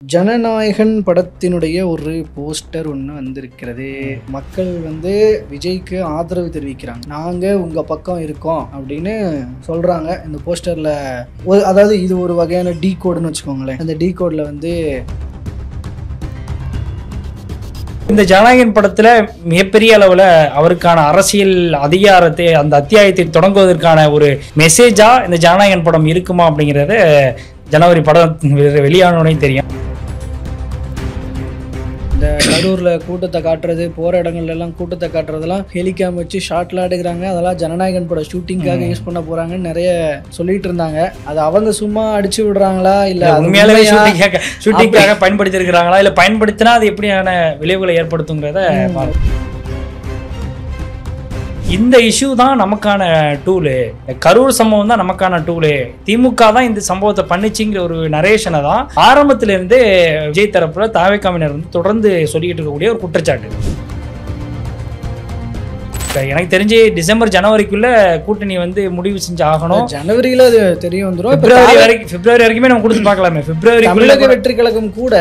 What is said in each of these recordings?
ஜனநாயகன் படத்தினுடைய ஒரு போஸ்டர் ஒன்று வந்திருக்கிறது. மக்கள் விஜய்க்கு ஆதரவு தெரிவிக்கிறாங்க. நாங்கள் உங்கள் பக்கம் இருக்கோம் அப்படின்னு சொல்கிறாங்க. இந்த போஸ்டரில் அதாவது இது ஒரு வகையான டீ கோடுன்னு வச்சுக்கோங்களேன். அந்த டீ கோடில் இந்த ஜனநாயகன் படத்துல மிகப்பெரிய அளவுல அவருக்கான அரசியல் அதிகாரத்தை அந்த அத்தியாயத்தை தொடங்குவதற்கான ஒரு மெசேஜா இந்த ஜனநாயகன் படம் இருக்குமா அப்படிங்கறத ஜனவரி படம் வெளியானோடனே தெரியும். இந்த கரூரில் கூட்டத்தை காட்டுறது, போகிற இடங்கள்லாம் கூட்டத்தை காட்டுறதெல்லாம் ஹெலிகாம் வச்சு ஷார்ட்லாம் எடுக்கிறாங்க. அதெல்லாம் ஜனநாயகன் படம் ஷூட்டிங்காக யூஸ் பண்ண போகிறாங்கன்னு நிறைய சொல்லிட்டு இருந்தாங்க. அது அவங்க சும்மா அடிச்சு விடுறாங்களா இல்லை உண்மையாலே ஷூட்டிங்காக பயன்படுத்தி இருக்கிறாங்களா இல்லை பயன்படுத்தினா அது எப்படியான விளைவுகளை ஏற்படுத்துங்கிறத இந்த இஷ்யூ தான் நமக்கான டூலு. கரூர் சம்பவம் தான் நமக்கான டூலு. திமுக தான் இந்த சம்பவத்தை பண்ணிச்சுங்கிற ஒரு நரேஷனை தான் ஆரம்பத்துல இருந்து விஜய் தரப்புல தாவேக்காவினர் தொடர்ந்து சொல்லிக்கிட்டு இருக்கக்கூடிய ஒரு குற்றச்சாட்டு. எனக்கு தெரிஞ்சு டிசம்பர் ஜனவரிக்குள்ள கூட்டணி முடிவு செஞ்சு ஆகணும். ஜனவரியில அது தெரிய வந்துடும். பிப்ரவரி வரைக்குமே நம்ம கொடுத்து பார்க்கலாமே. பிப்ரவரி தமிழக வெற்றி கழகம் கூட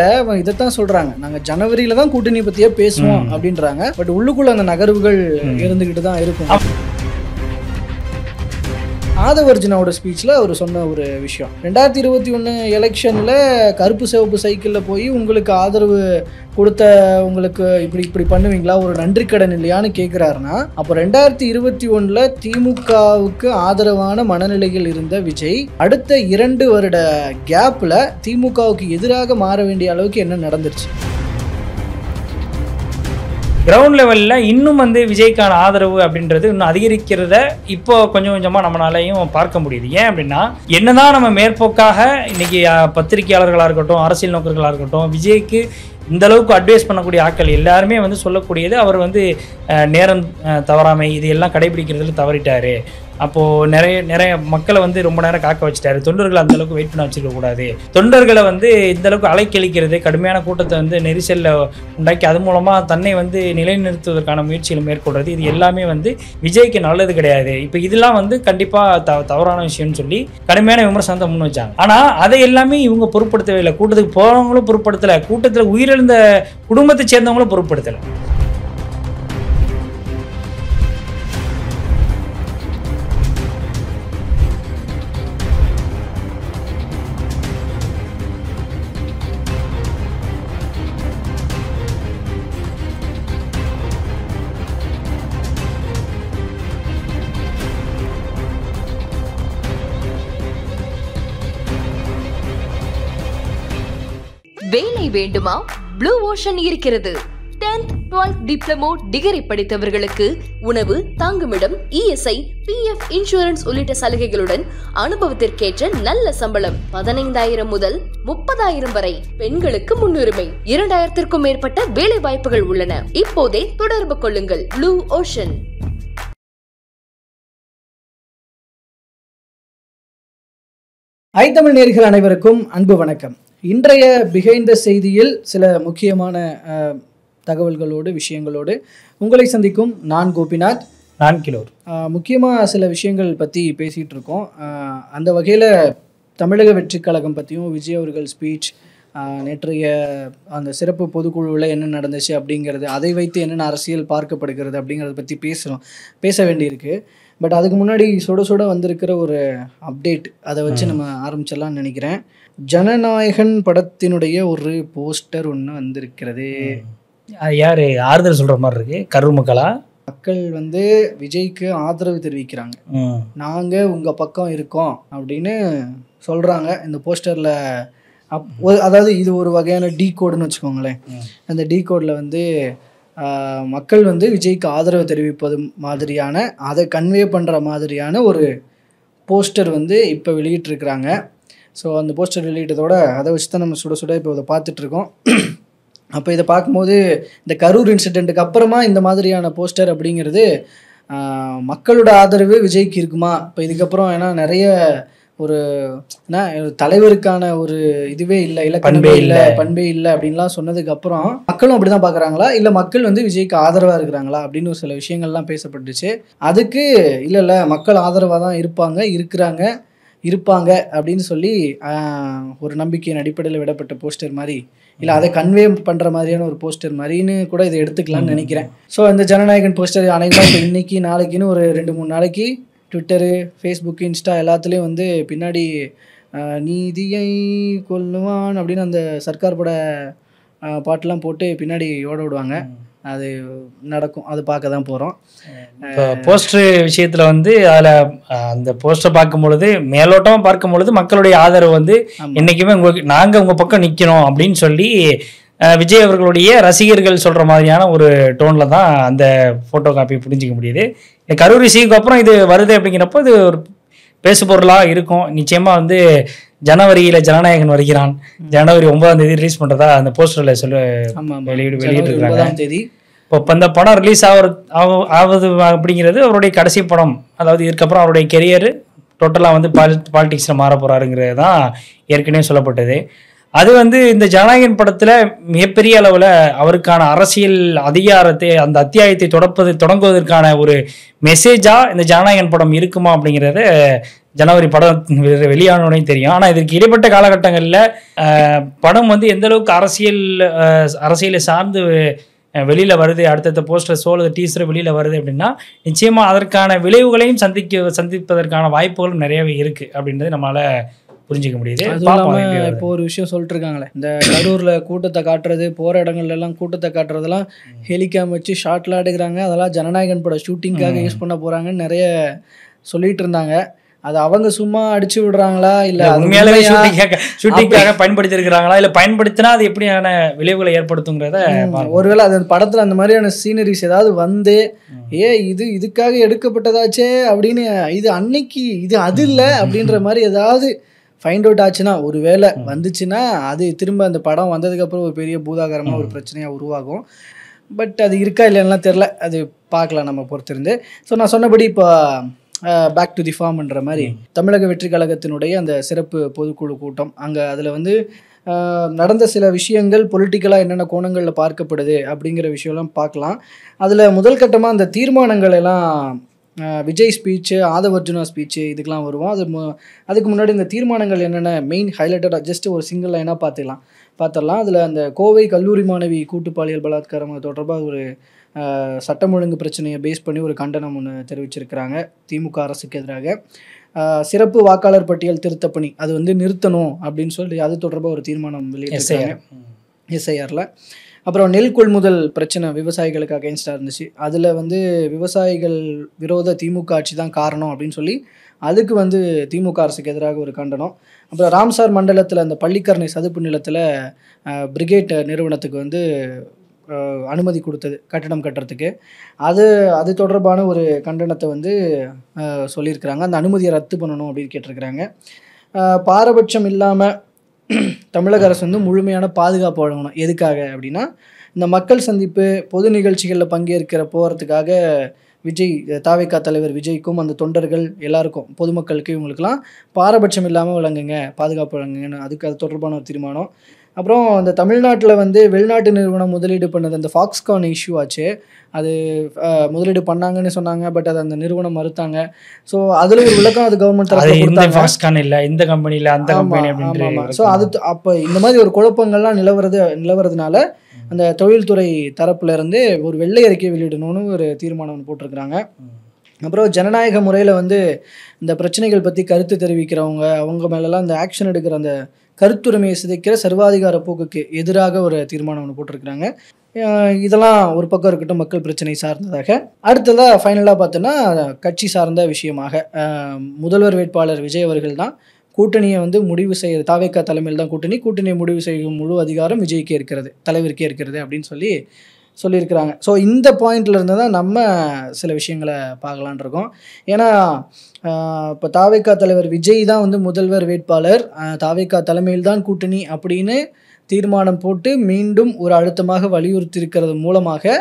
இதைத்தான் சொல்றாங்க, நாங்க ஜனவரியில தான் கூட்டணி பத்தியே பேசுவோம் அப்படின்றாங்க. பட் உள்ளுக்குள்ள அந்த நகர்வுகள் இருந்துகிட்டு தான் இருக்கும். ஆதவர்ஜுனாவோட ஸ்பீச்சில் அவர் சொன்ன ஒரு விஷயம், 2021 எலெக்ஷனில் கருப்பு சிவப்பு சைக்கிளில் போய் உங்களுக்கு ஆதரவு கொடுத்த உங்களுக்கு இப்படி பண்ணுவீங்களா, ஒரு நன்றி கடன் இல்லையான்னு கேட்குறாருன்னா, அப்போ 2021 திமுகவுக்கு ஆதரவான மனநிலையில் இருந்த விஜய் அடுத்த 2 வருட கேப்பில் திமுகவுக்கு எதிராக மாற வேண்டிய அளவுக்கு என்ன நடந்துருச்சு? கிரவுண்ட் லெவலில் இன்னும் விஜய்க்கான ஆதரவு அப்படின்றது இன்னும் அதிகரிக்கிறத இப்போ கொஞ்சம் கொஞ்சமாக நம்மளாலையும் பார்க்க முடியுது. ஏன் அப்படின்னா, என்னதான் நம்ம மேற்போக்காக இன்னைக்கு பத்திரிகையாளர்களாக இருக்கட்டும், அரசியல் நோக்கர்களாக இருக்கட்டும், விஜய்க்கு இந்த அளவுக்கு அட்வைஸ் பண்ணக்கூடிய ஆட்கள் எல்லாருமே சொல்லக்கூடியது, அவர் நேரம் தவறாமை இது எல்லாம் கடைபிடிக்கிறதுல தவறிட்டாரு. அப்போது நிறைய மக்களை ரொம்ப நேரம் காக்க வச்சுட்டாரு. தொண்டர்களை அந்த அளவுக்கு வெயிட் பண்ண வச்சுருக்க கூடாது. தொண்டர்களை இந்த அளவுக்கு அலைக்கழிக்கிறது, கடுமையான கூட்டத்தை நெரிசலில் உண்டாக்கி அது மூலமாக தன்னை நிலைநிறுத்துவதற்கான முயற்சிகளை மேற்கொள்றது, இது எல்லாமே விஜய்க்கு நல்லது கிடையாது. இப்போ இதெல்லாம் கண்டிப்பாக தவறான விஷயம்னு சொல்லி கடுமையான விமர்சனத்தை முன் வச்சாங்க. ஆனால் அதை எல்லாமே இவங்க பொருட்படுத்தவே இல்லை. கூட்டத்துக்கு போகிறவங்களும் பொருட்படுத்தலை, கூட்டத்தில் உயிரிழந்த குடும்பத்தை சேர்ந்தவங்களும் பொருட்படுத்தலை. வேலை வேண்டுமா? ப்ளூ ஓஷன் இருக்கிறது. 10th 12th டிப்ளமோ டிகிரி படித்தவர்களுக்கு உணவு, தங்குமிடம், இஎஸ்ஐ, PF இன்சூரன்ஸ் உள்ளிட்ட சலுகைகளுடன் அனுபவத்திற்கேற்ற நல்ல சம்பளம் 15,000 முதல் 30,000 வரை. பெண்களுக்கு முன்னுரிமை. 2,000க்கும் மேற்பட்ட வேலை வாய்ப்புகள் உள்ளன. இப்போதே தொடர்பு கொள்ளுங்கள். Blue ocean. தமிழ் நேயர்கள் அனைவருக்கும் அன்பு வணக்கம். இன்றைய பிஹைண்ட் த செய்தியில் சில முக்கியமான தகவல்களோடு விஷயங்களோடு உங்களை சந்திக்கும் நான் கோபிநாத், நான் கிலோர். முக்கியமாக சில விஷயங்கள் பற்றி பேசிகிட்டு இருக்கோம். அந்த வகையில் தமிழக வெற்றி கழகம் பற்றியும் விஜய் அவர்கள் ஸ்பீச், நேற்றைய அந்த சிறப்பு பொதுக்குழுவில் என்ன நடந்துச்சு அப்படிங்கிறது, அதை வைத்து என்னென்ன அரசியல் பார்க்கப்படுகிறது அப்படிங்கிறத பற்றி பேச வேண்டியிருக்கு. பட் அதுக்கு முன்னாடி சுட வந்திருக்கிற ஒரு அப்டேட், அதை வச்சு நம்ம ஆரம்பிச்சிடலாம்னு நினைக்கிறேன். ஜனநாயகன் படத்தினுடைய ஒரு போஸ்டர் ஒன்று வந்திருக்கிறது. யார் ஆறுதல் சொல்கிற மாதிரி இருக்கு? கரூர் மக்களா? மக்கள் விஜய்க்கு ஆதரவு தெரிவிக்கிறாங்க. நாங்கள் உங்கள் பக்கம் இருக்கோம் அப்படின்னு சொல்கிறாங்க. இந்த போஸ்டரில் அதாவது இது ஒரு வகையான டீ கோடுன்னு வச்சுக்கோங்களேன். அந்த டீ கோடில் மக்கள் விஜய்க்கு ஆதரவு தெரிவிப்பது மாதிரியான, அதை கன்வே பண்ணுற மாதிரியான ஒரு போஸ்டர் இப்போ வெளியிட்டிருக்கிறாங்க. ஸோ அந்த போஸ்டர் வெளியிட்டதோட அதை வச்சு தான் நம்ம சுட இப்போ இதை பார்த்துட்ருக்கோம். அப்போ இதை பார்க்கும்போது இந்த கரூர் இன்சிடெண்ட்டுக்கு அப்புறமா இந்த மாதிரியான போஸ்டர் அப்படிங்கிறது மக்களோட ஆதரவு விஜய்க்கு இருக்குமா? இப்போ இதுக்கப்புறம் ஏன்னா நிறைய ஒரு தலைவருக்கான ஒரு இதுவே இல்லை, இலக்கணமே இல்லை, பண்பே இல்லை அப்படின்லாம் சொன்னதுக்கு அப்புறம் மக்களும் அப்படிதான் பாக்குறாங்களா, இல்ல மக்கள் விஜய்க்கு ஆதரவா இருக்கிறாங்களா அப்படின்னு ஒரு சில விஷயங்கள்லாம் பேசப்பட்டுச்சு. அதுக்கு இல்ல மக்கள் ஆதரவா தான் இருக்கிறாங்க. இருப்பாங்க அப்படின்னு சொல்லி ஒரு நம்பிக்கையின் அடிப்படையில் விடப்பட்ட போஸ்டர் மாதிரி, இல்லை அதை கன்வே பண்ணுற மாதிரியான ஒரு போஸ்டர் மாதிரின்னு கூட இதை எடுத்துக்கலாம்னு நினைக்கிறேன். ஸோ இந்த ஜனநாயகன் போஸ்டர் அனைவரும் இப்போ இன்னைக்கு நாளைக்குன்னு ஒரு 2-3 நாளைக்கு ட்விட்டரு, ஃபேஸ்புக்கு, இன்ஸ்டா எல்லாத்துலேயும் வந்து பின்னாடி நீதியை கொல்லுவான் அப்படின்னு அந்த சர்க்கார் பட பாட்டெலாம் போட்டு பின்னாடி ஓட விடுவாங்க. அது நடக்கும், அது பார்க்க தான் போகிறோம். இப்போ போஸ்டர் விஷயத்தில் வந்து அதில் அந்த போஸ்டரை பார்க்கும் பொழுது மேலோட்டமாக பார்க்கும் பொழுது மக்களுடைய ஆதரவு வந்து என்றைக்குமே நாங்கள் உங்கள் பக்கம் நிற்கணும் அப்படின்னு சொல்லி விஜய் அவர்களுடைய ரசிகர்கள் சொல்கிற மாதிரியான ஒரு டோனில் தான் அந்த ஃபோட்டோ காப்பி புரிஞ்சிக்க முடியுது. இந்த கரூர் இசைக்கு அப்புறம் இது வருது அப்படிங்கிறப்போ இது ஒரு பேசு பொருளாக இருக்கும். நிச்சயமாக வந்து ஜனவரியில் ஜனநாயகன் வருகிறான், ஜனவரி 9ஆம் தேதி ரிலீஸ் பண்ணுறதா அந்த போஸ்டரில் வெளியிட்டிருக்காங்க. இப்போ இந்த படம் ரிலீஸ் ஆகுது அப்படிங்கிறது அவருடைய கடைசி படம். அதாவது இதுக்கப்புறம் அவருடைய கெரியர் டோட்டலாக வந்து பாலிடிக்ஸில் மாற போகிறாருங்கிறது தான் ஏற்கனவே சொல்லப்பட்டது. அது வந்து இந்த ஜனநாயகன் படத்தில் மிகப்பெரிய அளவில் அவருக்கான அரசியல் அதிகாரத்தை அந்த அத்தியாயத்தை தொடங்குவதற்கான ஒரு மெசேஜாக இந்த ஜனநாயகன் படம் இருக்குமா அப்படிங்கிறத ஜனவரி படம் வெளியானோடனே தெரியும். ஆனால் இதற்கு இடைப்பட்ட காலகட்டங்களில் படம் வந்து எந்த அளவுக்கு அரசியலை சார்ந்து வெளியில் வருது, அடுத்தடுத்த போஸ்டர் சோழ டீசர் வெளியில் வருது அப்படின்னா நிச்சயமாக அதற்கான விளைவுகளையும் சந்திப்பதற்கான வாய்ப்புகளும் நிறையவே இருக்குது அப்படின்றது நம்மளால் புரிஞ்சிக்க முடியுது. இப்போ ஒரு விஷயம் சொல்லிட்டு இருக்காங்களே, இந்த கரூரில் கூட்டத்தை காட்டுறது, போகிற இடங்கள்ல எல்லாம் கூட்டத்தை காட்டுறதெல்லாம் ஹெலிகாம் வச்சு ஷாட்லாம் எடுக்கிறாங்க, அதெல்லாம் ஜனநாயகன் பட ஷூட்டிங்காக யூஸ் பண்ண போகிறாங்கன்னு நிறைய சொல்லிட்டு இருந்தாங்க. அது அவங்க சும்மா அடிச்சு விடுறாங்களா, இல்லை உண்மையாலே ஷூட்டிங்காக பயன்படுத்தி இருக்கிறாங்களா, இல்லை பயன்படுத்தினா அது எப்படியான விளைவுகளை ஏற்படுத்துங்கிறத ஒருவேளை அது படத்தில் அந்த மாதிரியான சீனரிஸ் ஏதாவது வந்து இதுக்காக எடுக்கப்பட்டதாச்சே அப்படின்னு, இது அன்னைக்கு இது அது இல்லை அப்படின்ற மாதிரி ஏதாவது ஃபைண்ட் அவுட் ஆச்சுன்னா, ஒரு வேளை வந்துச்சுன்னா அது திரும்ப அந்த படம் வந்ததுக்கப்புறம் ஒரு பெரிய பூதாகரமாக ஒரு பிரச்சனையாக உருவாகும். பட் அது இருக்கா இல்லைன்னா தெரில, அது பார்க்கலாம் நம்ம பொறுத்திருந்து. ஸோ நான் சொன்னபடி இப்போ பேக் டு தி ஃபார்ம்ன்ற மாதிரி தமிழக வெற்றி கழகத்தினுடைய அந்த சிறப்பு பொதுக்குழு கூட்டம் அங்கே அதில் வந்து நடந்த சில விஷயங்கள் பொலிட்டிக்கலாக என்னென்ன கோணங்களில் பார்க்கப்படுது அப்படிங்கிற விஷயம்லாம் பார்க்கலாம். அதில் முதல் கட்டமாக அந்த தீர்மானங்கள் எல்லாம் விஜய் ஸ்பீச்சு, ஆதவ் அர்ஜுனா ஸ்பீச்சு இதுக்கெலாம் வருவோம். அதுக்கு முன்னாடி இந்த தீர்மானங்கள் என்னென்ன மெயின் ஹைலைட்டடாக ஜஸ்ட் ஒரு சிங்கிள் லைனாக பார்த்துடலாம். அதில் அந்த கோவை கல்லூரி மாணவி கூட்டு பாலியல் பலாத்காரம் தொடர்பாக ஒரு சட்டம் ஒழுங்கு பிரச்சனையை பேஸ் பண்ணி ஒரு கண்டனம் ஒன்று தெரிவிச்சிருக்கிறாங்க திமுக அரசுக்கு எதிராக. சிறப்பு வாக்காளர் பட்டியல் திருத்தப்பணி அது வந்து நிறுத்தணும் அப்படின்னு சொல்லி அது தொடர்பாக ஒரு தீர்மானம் வெளியிட்டிருக்காங்க எஸ்ஐஆரில். அப்புறம் நெல் கொள்முதல் பிரச்சனை விவசாயிகளுக்கு அகைன்ஸ்டாக இருந்துச்சு, அதில் வந்து விவசாயிகள் விரோத திமுக ஆட்சி தான் காரணம் அப்படின்னு சொல்லி அதுக்கு வந்து திமுக அரசுக்கு எதிராக ஒரு கண்டனம். அப்புறம் ராம்சார் மண்டலத்தில் அந்த பள்ளிக்கரணை சதுப்பு நிலத்தில் பிரிகேட் நிறுவனத்துக்கு வந்து அனுமதி கொடுத்தது கட்டடம் கட்டுறதுக்கு, அது தொடர்பான ஒரு கண்டனத்தை வந்து சொல்லியிருக்கிறாங்க. அந்த அனுமதியை ரத்து பண்ணணும் அப்படின்னு கேட்டிருக்கிறாங்க. பாரபட்சம் இல்லாமல் தமிழக அரசு வந்து முழுமையான பாதுகாப்பு வழங்கணும். எதுக்காக அப்படின்னா, இந்த மக்கள் சந்திப்பு பொது நிகழ்ச்சிகளில் பங்கேற்கிற போகிறதுக்காக தாவேகா தலைவர் விஜய்க்கும் அந்த தொண்டர்கள் எல்லாருக்கும் பொதுமக்களுக்கு இவங்களுக்கெல்லாம் பாரபட்சம் இல்லாமல் வழங்குங்க, பாதுகாப்பு வழங்குங்கன்னு அது தொடர்பான ஒரு தீர்மானம். அப்புறம் இந்த தமிழ்நாட்டில் வந்து வெளிநாட்டு நிறுவனம் முதலீடு பண்ணது அந்த ஃபாக்ஸ்கான் இஷ்யூ ஆச்சு. அது முதலீடு பண்ணாங்கன்னு சொன்னாங்க, பட் அது அந்த நிறுவனம் மறுத்தாங்க. ஸோ அதில் ஒரு விளக்கம் அது கவர்மெண்ட் தரப்பு கொடுத்தாங்க. ஃபாக்ஸ்கான் இல்லை இந்த கம்பெனியில் அந்த கம்பெனி அப்படின்னு. ஸோ அது அப்போ இந்த மாதிரி ஒரு குழப்பங்கள்லாம் நிலவறதுனால அந்த தொழில்துறை தரப்புல இருந்து ஒரு வெள்ளை அறிக்கை வெளியிடணும்னு ஒரு தீர்மானம் போட்டிருக்கிறாங்க. அப்புறம் ஜனநாயக முறையில் வந்து இந்த பிரச்சனைகள் பற்றி கருத்து தெரிவிக்கிறவங்க அவங்க மேலெல்லாம் இந்த ஆக்ஷன் எடுக்கிற அந்த கருத்துரிமையை சிதைக்கிற சர்வாதிகார போக்குக்கு எதிராக ஒரு தீர்மானம் ஒன்று போட்டிருக்கிறாங்க. இதெல்லாம் ஒரு பக்கம் இருக்கட்டும் மக்கள் பிரச்சனை சார்ந்ததாக. அடுத்ததாக ஃபைனலாக பார்த்தோன்னா கட்சி சார்ந்த விஷயமாக முதல்வர் வேட்பாளர் விஜய் அவர்கள் தான் கூட்டணியை வந்து முடிவு செய்ய, தாவேகா தலைமையில் தான் கூட்டணியை முடிவு செய்யும் முழு அதிகாரம் விஜய்க்கே இருக்கிறது, தலைவருக்கே இருக்கிறது அப்படின்னு சொல்லியிருக்கிறாங்க. ஸோ இந்த பாயிண்ட்ல இருந்து தான் நம்ம சில விஷயங்களை பார்க்கலான் இருக்கோம். ஏன்னா இப்போ தாவேகா தலைவர் விஜய் தான் வந்து முதல்வர் வேட்பாளர், தாவேகா தலைமையில் தான் கூட்டணி அப்படின்னு தீர்மானம் போட்டு மீண்டும் ஒரு அழுத்தமாக வலியுறுத்தியிருக்கிறது மூலமாக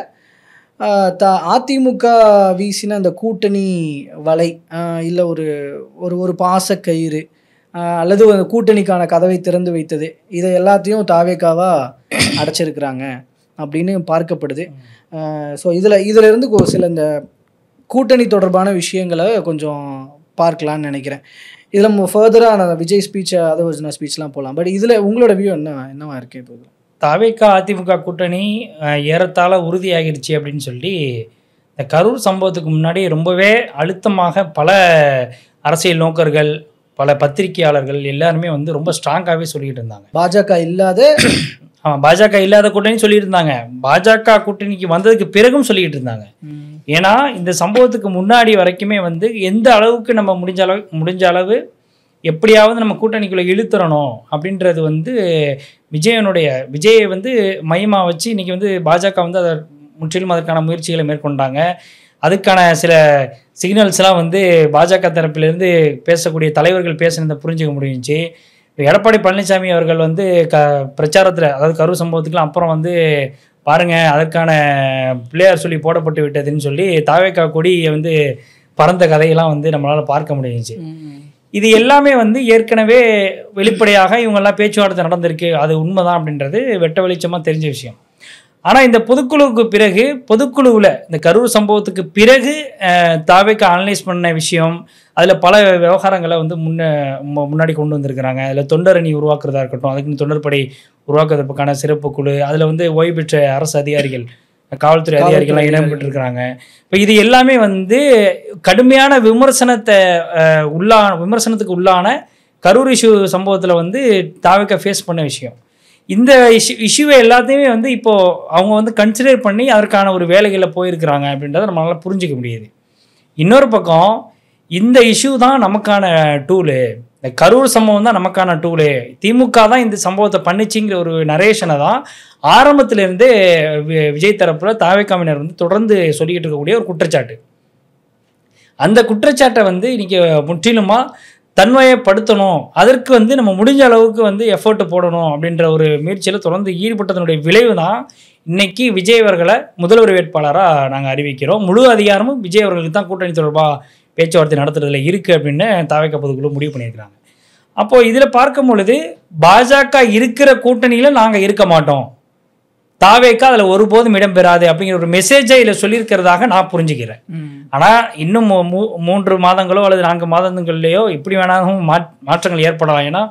அதிமுக வீசின அந்த கூட்டணி வலை இல்லை ஒரு பாசக்கயிறு அல்லது ஒரு கூட்டணிக்கான கதவை திறந்து வைத்தது, இதை எல்லாத்தையும் தாவேகாவாக அடைச்சிருக்கிறாங்க அப்படின்னு பார்க்கப்படுது. ஸோ இதில் இருந்து சில இந்த கூட்டணி தொடர்பான விஷயங்களை கொஞ்சம் பார்க்கலான்னு நினைக்கிறேன். இதில் ஃபர்தராக நான் விஜய் ஸ்பீச் அதர்வர்ஜனா ஸ்பீச்லாம் போகலாம். பட் இதில் உங்களோட வியூ என்னவா இருக்கு? இப்போ தவிக அதிமுக கூட்டணி ஏறத்தாழ உறுதியாகிருச்சு அப்படின்னு சொல்லி இந்த கரூர் சம்பவத்துக்கு முன்னாடி ரொம்பவே அழுத்தமாக பல அரசியல் நோக்கர்கள், பல பத்திரிகையாளர்கள் எல்லாருமே வந்து ரொம்ப ஸ்ட்ராங்காகவே சொல்லிக்கிட்டு இருந்தாங்க. பாஜக இல்லாத கூட்டணி சொல்லிட்டு இருந்தாங்க. பாஜக கூட்டணிக்கு வந்ததுக்கு பிறகும் சொல்லிக்கிட்டு இருந்தாங்க. ஏன்னா இந்த சம்பவத்துக்கு முன்னாடி வரைக்குமே வந்து எந்த அளவுக்கு நம்ம முடிஞ்ச அளவு எப்படியாவது நம்ம கூட்டணிக்குள்ளே இழுத்துறணும் அப்படின்றது வந்து விஜயை வந்து மையமாக வச்சு இன்றைக்கி வந்து பாஜக வந்து அதை முற்றிலும் அதற்கான முயற்சிகளை மேற்கொண்டாங்க. அதுக்கான சில சிக்னல்ஸ்லாம் வந்து பாஜக தரப்பிலிருந்து பேசக்கூடிய தலைவர்கள் பேசுனதை புரிஞ்சுக்க முடிஞ்சிச்சு. எடப்பாடி பழனிசாமி அவர்கள் வந்து பிரச்சாரத்தில், அதாவது கரூர் சம்பவத்துக்குலாம் அப்புறம் வந்து பாருங்கள் அதற்கான பிள்ளையார் சொல்லி போடப்பட்டு விட்டதுன்னு சொல்லி தாவேக்கா கொடியை வந்து பறந்த கதையெல்லாம் வந்து நம்மளால் பார்க்க முடிஞ்சிச்சு. இது எல்லாமே வந்து ஏற்கனவே வெளிப்படையாக இவங்கெல்லாம் பேச்சுவார்த்தை நடந்திருக்கு, அது உண்மைதான் அப்படின்றது வெட்ட வெளிச்சமாக தெரிஞ்ச விஷயம். ஆனால் இந்த பொதுக்குழுவுக்கு பிறகு, பொதுக்குழுவில் இந்த கரூர் சம்பவத்துக்கு பிறகு தாவேக்கா அனலைஸ் பண்ண விஷயம், அதில் பல விவகாரங்களை வந்து முன்னாடி கொண்டு வந்திருக்கிறாங்க. அதில் தொண்டரணி உருவாக்குறதா இருக்கட்டும், அதுக்குன்னு தொண்டர்படை உருவாக்குறதுக்கான சிறப்பு குழு, அதில் வந்து ஓய்வு பெற்ற அரசு அதிகாரிகள், காவல்துறை அதிகாரிகள்லாம் இடம்பெற்றிருக்கிறாங்க. இப்போ இது எல்லாமே வந்து கடுமையான விமர்சனத்துக்கு உள்ளான கரூர் இஷ்யூ சம்பவத்தில் வந்து தாவேக்கா ஃபேஸ் பண்ண விஷயம். இந்த இஷ்யூவை எல்லாத்தையுமே வந்து இப்போது அவங்க வந்து கன்சிடர் பண்ணி அதற்கான ஒரு வேலைகளில் போயிருக்கிறாங்க அப்படின்றத நம்மளால் புரிஞ்சிக்க முடியுது. இன்னொரு பக்கம் இந்த இஷ்யூ தான் நமக்கான டூலு, இந்த கரூர் சம்பவம் தான் நமக்கான டூலு, திமுக தான் இந்த சம்பவத்தை பண்ணிச்சிங்கிற ஒரு நரேஷனை தான் ஆரம்பத்திலேருந்தே விஜய் தரப்பில் தாவேக்காவினர் வந்து தொடர்ந்து சொல்லிக்கிட்டு இருக்கக்கூடிய ஒரு குற்றச்சாட்டு. அந்த குற்றச்சாட்டை வந்து இன்றைக்கி முற்றிலுமாக தன்மையப்படுத்தணும், அதற்கு வந்து நம்ம முடிஞ்ச அளவுக்கு வந்து எஃபர்ட் போடணும் அப்படின்ற ஒரு முயற்சியில் தொடர்ந்து ஈடுபட்டதனுடைய விளைவு தான் இன்னைக்கு விஜய் அவர்களை முதல்வர் வேட்பாளராக நாங்கள் அறிவிக்கிறோம். முழு அதிகாரமும் விஜய் அவர்களுக்கு தான் கூட்டணி தொடர்பாக பேச்சுவார்த்தை நடத்துறதுல இருக்குது அப்படின்னு தாவேக்கா பொதுக்குழு முடிவு பண்ணியிருக்கிறாங்க. அப்போது இதில் பார்க்கும் பொழுது பாஜக இருக்கிற கூட்டணியில் நாங்கள் இருக்க மாட்டோம், தாவேக்கா அதில் ஒருபோதும் இடம்பெறாது அப்படிங்கிற ஒரு மெசேஜை இதில் சொல்லியிருக்கிறதாக நான் புரிஞ்சுக்கிறேன். ஆனால் இன்னும் 3 மாதங்களோ அல்லது 4 மாதங்கள்லையோ இப்படி வேணாலும் மாற்றங்கள் ஏற்படலாம். ஏன்னா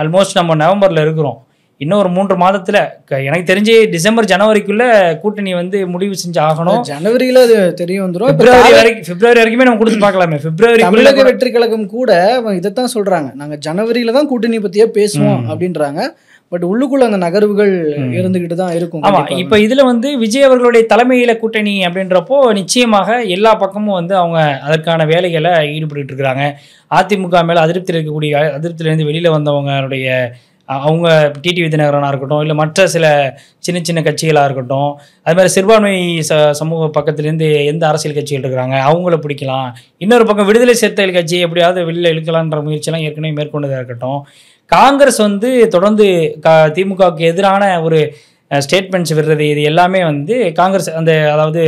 ஆல்மோஸ்ட் நம்ம நவம்பரில் இருக்கிறோம். இன்னும் ஒரு 3 மாதத்தில் எனக்கு தெரிஞ்சு டிசம்பர் ஜனவரிக்குள்ளே கூட்டணி வந்து முடிவு செஞ்சு ஆகணும். ஜனவரியில் அது தெரிய வந்துடும். பிப்ரவரி வரைக்குமே நம்ம கொடுத்து பார்க்கலாமே. பிப்ரவரி தமிழக வெற்றி கழகம் கூட இதைத்தான் சொல்கிறாங்க, நாங்கள் ஜனவரியில் தான் கூட்டணி பற்றியே பேசுவோம் அப்படின்றாங்க. பட் உள்ளுக்குள்ள அந்த நகர்வுகள் இருந்துகிட்டு தான் இருக்கும். ஆமாம், இப்போ இதில் வந்து விஜய் அவர்களுடைய தலைமையில் கூட்டணி அப்படின்றப்போ நிச்சயமாக எல்லா பக்கமும் வந்து அவங்க அதற்கான வேலைகளை ஈடுபட்டு இருக்கிறாங்க. அதிமுக மேலே அதிருப்தியிலேருந்து வெளியில் வந்தவங்களுடைய அவங்க டிடிவி தினகரனாக இருக்கட்டும், இல்லை மற்ற சில சின்ன கட்சிகளாக இருக்கட்டும், அது மாதிரி சிறுபான்மை சமூக பக்கத்துலேருந்து எந்த அரசியல் கட்சிகள் இருக்கிறாங்க அவங்கள பிடிக்கலாம். இன்னொரு பக்கம் விடுதலை சிறுத்தைகள் கட்சி எப்படியாவது வெளியில் இழுக்கலான்ற முயற்சியெல்லாம் ஏற்கனவே மேற்கொண்டதாக இருக்கட்டும். காங்கிரஸ் வந்து தொடர்ந்து திமுகவுக்கு எதிரான ஒரு ஸ்டேட்மெண்ட்ஸ் விடுறது, இது எல்லாமே வந்து காங்கிரஸ் அதாவது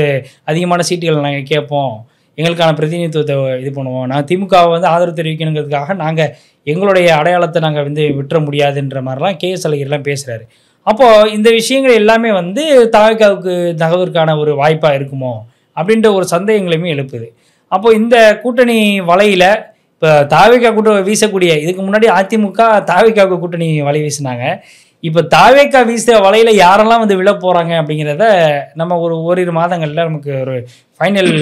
அதிகமான சீட்டுகள் நாங்கள் கேட்போம், எங்களுக்கான பிரதிநிதித்துவத்தை இது பண்ணுவோம், நான் திமுகவை வந்து ஆதரவு தெரிவிக்கணுங்கிறதுக்காக நாங்கள் எங்களுடைய அடையாளத்தை நாங்கள் வந்து விட்டுற முடியாதுன்ற மாதிரிலாம் கேஎஸ் அழகிரிலாம் பேசுகிறாரு. அப்போது இந்த விஷயங்கள் எல்லாமே வந்து தாவேக்காவுக்கு நகர்வதற்கான ஒரு வாய்ப்பாக இருக்குமோ அப்படின்ற ஒரு சந்தேகங்களையுமே எழுப்புது. அப்போது இந்த கூட்டணி வலையில் இப்போ தாவேக்கா கூட்டம் வீசக்கூடிய, இதுக்கு முன்னாடி அதிமுக தாவேக்காவுக்கு கூட்டணி வலை வீசினாங்க, இப்போ தாவேக்கா வீச வலையில் யாரெல்லாம் வந்து விழ போகிறாங்க அப்படிங்கிறத நம்ம ஓரிரு மாதங்களில் நமக்கு ஒரு ஃபைனல்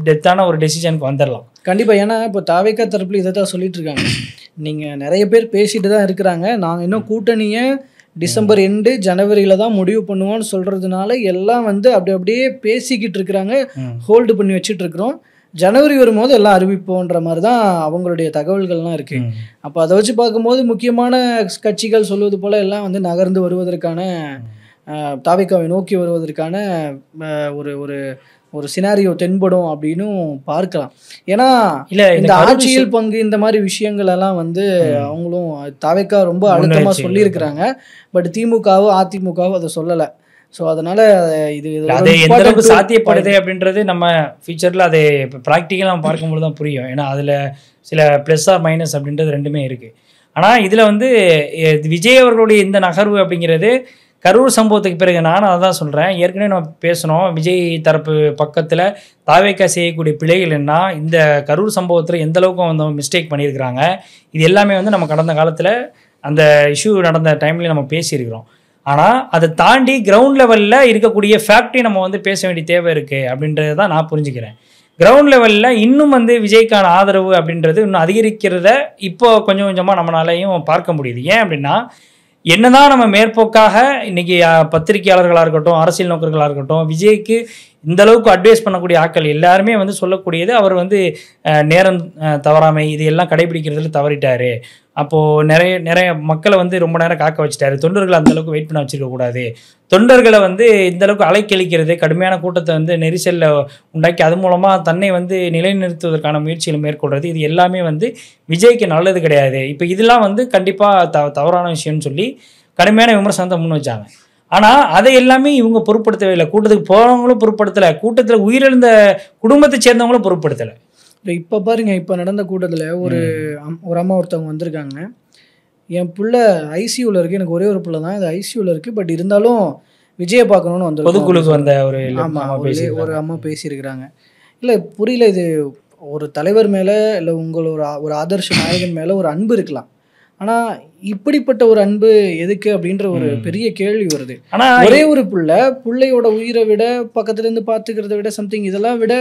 டெப்த்தான ஒரு டெசிஷனுக்கு வந்துடலாம் கண்டிப்பாக. ஏன்னா இப்போ தாவேக்கா தரப்புல இதை தான் சொல்லிட்டு இருக்காங்க, நீங்கள் நிறைய பேர் பேசிட்டு தான் இருக்கிறாங்க, நாங்கள் இன்னும் கூட்டணியை டிசம்பர் எண்டு ஜனவரியில் தான் முடிவு பண்ணுவோன்னு சொல்கிறதுனால எல்லாம் வந்து அப்படியே பேசிக்கிட்டு இருக்கிறாங்க, ஹோல்டு பண்ணி வச்சுட்டு இருக்கிறோம், ஜனவரி வரும்போது எல்லாம் அறிவிப்போன்ற மாதிரி தான் அவங்களுடைய தகவல்கள்லாம் இருக்குது. அப்போ அதை வச்சு பார்க்கும்போது முக்கியமான கட்சிகள் சொல்வது போல் எல்லாம் வந்து நகர்ந்து வருவதற்கான, தாவேக்காவை நோக்கி வருவதற்கான ஒரு சினாரியோ தென்படும் அப்படின்னு பார்க்கலாம். ஏன்னா இல்லை இந்த ஆட்சியில் பங்கு இந்த மாதிரி விஷயங்கள் எல்லாம் வந்து அவங்களும் தாவேக்கா ரொம்ப அழுத்தமாக சொல்லியிருக்கிறாங்க. பட் திமுகவும் அதிமுகவும் அதை சொல்லலை. ஸோ அதனால இது அது எந்த அளவுக்கு சாத்தியப்படுது அப்படின்றது நம்ம ஃபியூச்சரில் அதை இப்போ ப்ராக்டிக்கலாக நம்ம பார்க்கும்போது தான் புரியும். ஏன்னா அதில் சில ப்ளஸ் ஆர் மைனஸ் அப்படின்றது ரெண்டுமே இருக்குது. ஆனால் இதில் வந்து விஜய் அவர்களுடைய இந்த நகர்வு அப்படிங்கிறது கரூர் சம்பவத்துக்கு பிறகு நானும் அதான் சொல்கிறேன். ஏற்கனவே நம்ம பேசணும், விஜய் தரப்பு பக்கத்தில் தாவேக்கா செய்யக்கூடிய பிழைகள் என்ன, இந்த கரூர் சம்பவத்தில் எந்த அளவுக்கு வந்து மிஸ்டேக் பண்ணியிருக்கிறாங்க, இது எல்லாமே வந்து நம்ம கடந்த காலத்தில் அந்த இஷ்யூ நடந்த டைம்லேயே நம்ம பேசியிருக்கிறோம். ஆனால் அதை தாண்டி கிரவுண்ட் லெவலில் இருக்கக்கூடிய ஃபேக்ட்ரி நம்ம வந்து பேச வேண்டிய தேவை இருக்குது அப்படின்றது தான் நான் புரிஞ்சுக்கிறேன். கிரவுண்ட் லெவலில் இன்னும் வந்து விஜய்க்கான ஆதரவு அப்படின்றது இன்னும் அதிகரிக்கிறத இப்போ கொஞ்சம் கொஞ்சமாக நம்மளாலையும் பார்க்க முடியுது. ஏன் அப்படின்னா, என்னதான் நம்ம மேற்போக்காக இன்னைக்கு பத்திரிகையாளர்களாக இருக்கட்டும், அரசியல் நோக்கர்களாக இருக்கட்டும், விஜய்க்கு இந்த அளவுக்கு அட்வைஸ் பண்ணக்கூடிய ஆட்கள் எல்லாருமே வந்து சொல்லக்கூடியது, அவர் வந்து நேரம் தவறாமை இது எல்லாம் கடைபிடிக்கிறதுல தவறிட்டாரு, அப்போது நிறைய மக்களை வந்து ரொம்ப நேரம் காக்க வச்சுட்டாரு, தொண்டர்களை அந்தளவுக்கு வெயிட் பண்ண வச்சுருக்க கூடாது, தொண்டர்களை வந்து இந்தளவுக்கு அலைக்கழிக்கிறது, கடுமையான கூட்டத்தை வந்து நெரிசலில் உண்டாக்கி அது மூலமாக தன்னை வந்து நிலைநிறுத்துவதற்கான முயற்சிகளை மேற்கொள்வது, இது எல்லாமே வந்து விஜய்க்கு நல்லது கிடையாது. இப்போ இதெல்லாம் வந்து கண்டிப்பாக தவறான விஷயம்னு சொல்லி கடுமையான விமர்சனத்தை முன் வச்சாங்க. ஆனால் அதை எல்லாமே இவங்க பொருட்படுத்தவே இல்லை. கூட்டத்துக்கு போகிறவங்களும் பொருட்படுத்தலை, கூட்டத்தில் உயிரிழந்த குடும்பத்தை சேர்ந்தவங்களும் பொருட்படுத்தலை. இப்போ பாருங்க, இப்போ நடந்த கூட்டத்தில் ஒரு அம்மா ஒருத்தவங்க வந்திருக்காங்க, என் பிள்ளை ஐசியூவில் இருக்குது, எனக்கு ஒரே ஒரு பிள்ளை தான், இது ஐசியூவில் இருக்குது, பட் இருந்தாலும் விஜயை பார்க்கணுன்னு வந்து பொதுக்குழுக்கு வந்த ஒரு அம்மா பேசியிருக்கிறாங்க. இல்லை புரியல, இது ஒரு தலைவர் மேலே இல்லை ஒரு ஆதர்ஷ நாயகன் மேலே ஒரு அன்பு இருக்கலாம், ஆனால் இப்படிப்பட்ட ஒரு அன்பு எதுக்கு அப்படின்ற ஒரு பெரிய கேள்வி வருது. ஆனால் ஒரே ஒரு பிள்ளையோட உயிரை விட பக்கத்துலேருந்து பார்த்துக்கிறத விட சம்திங் இதெல்லாம் விட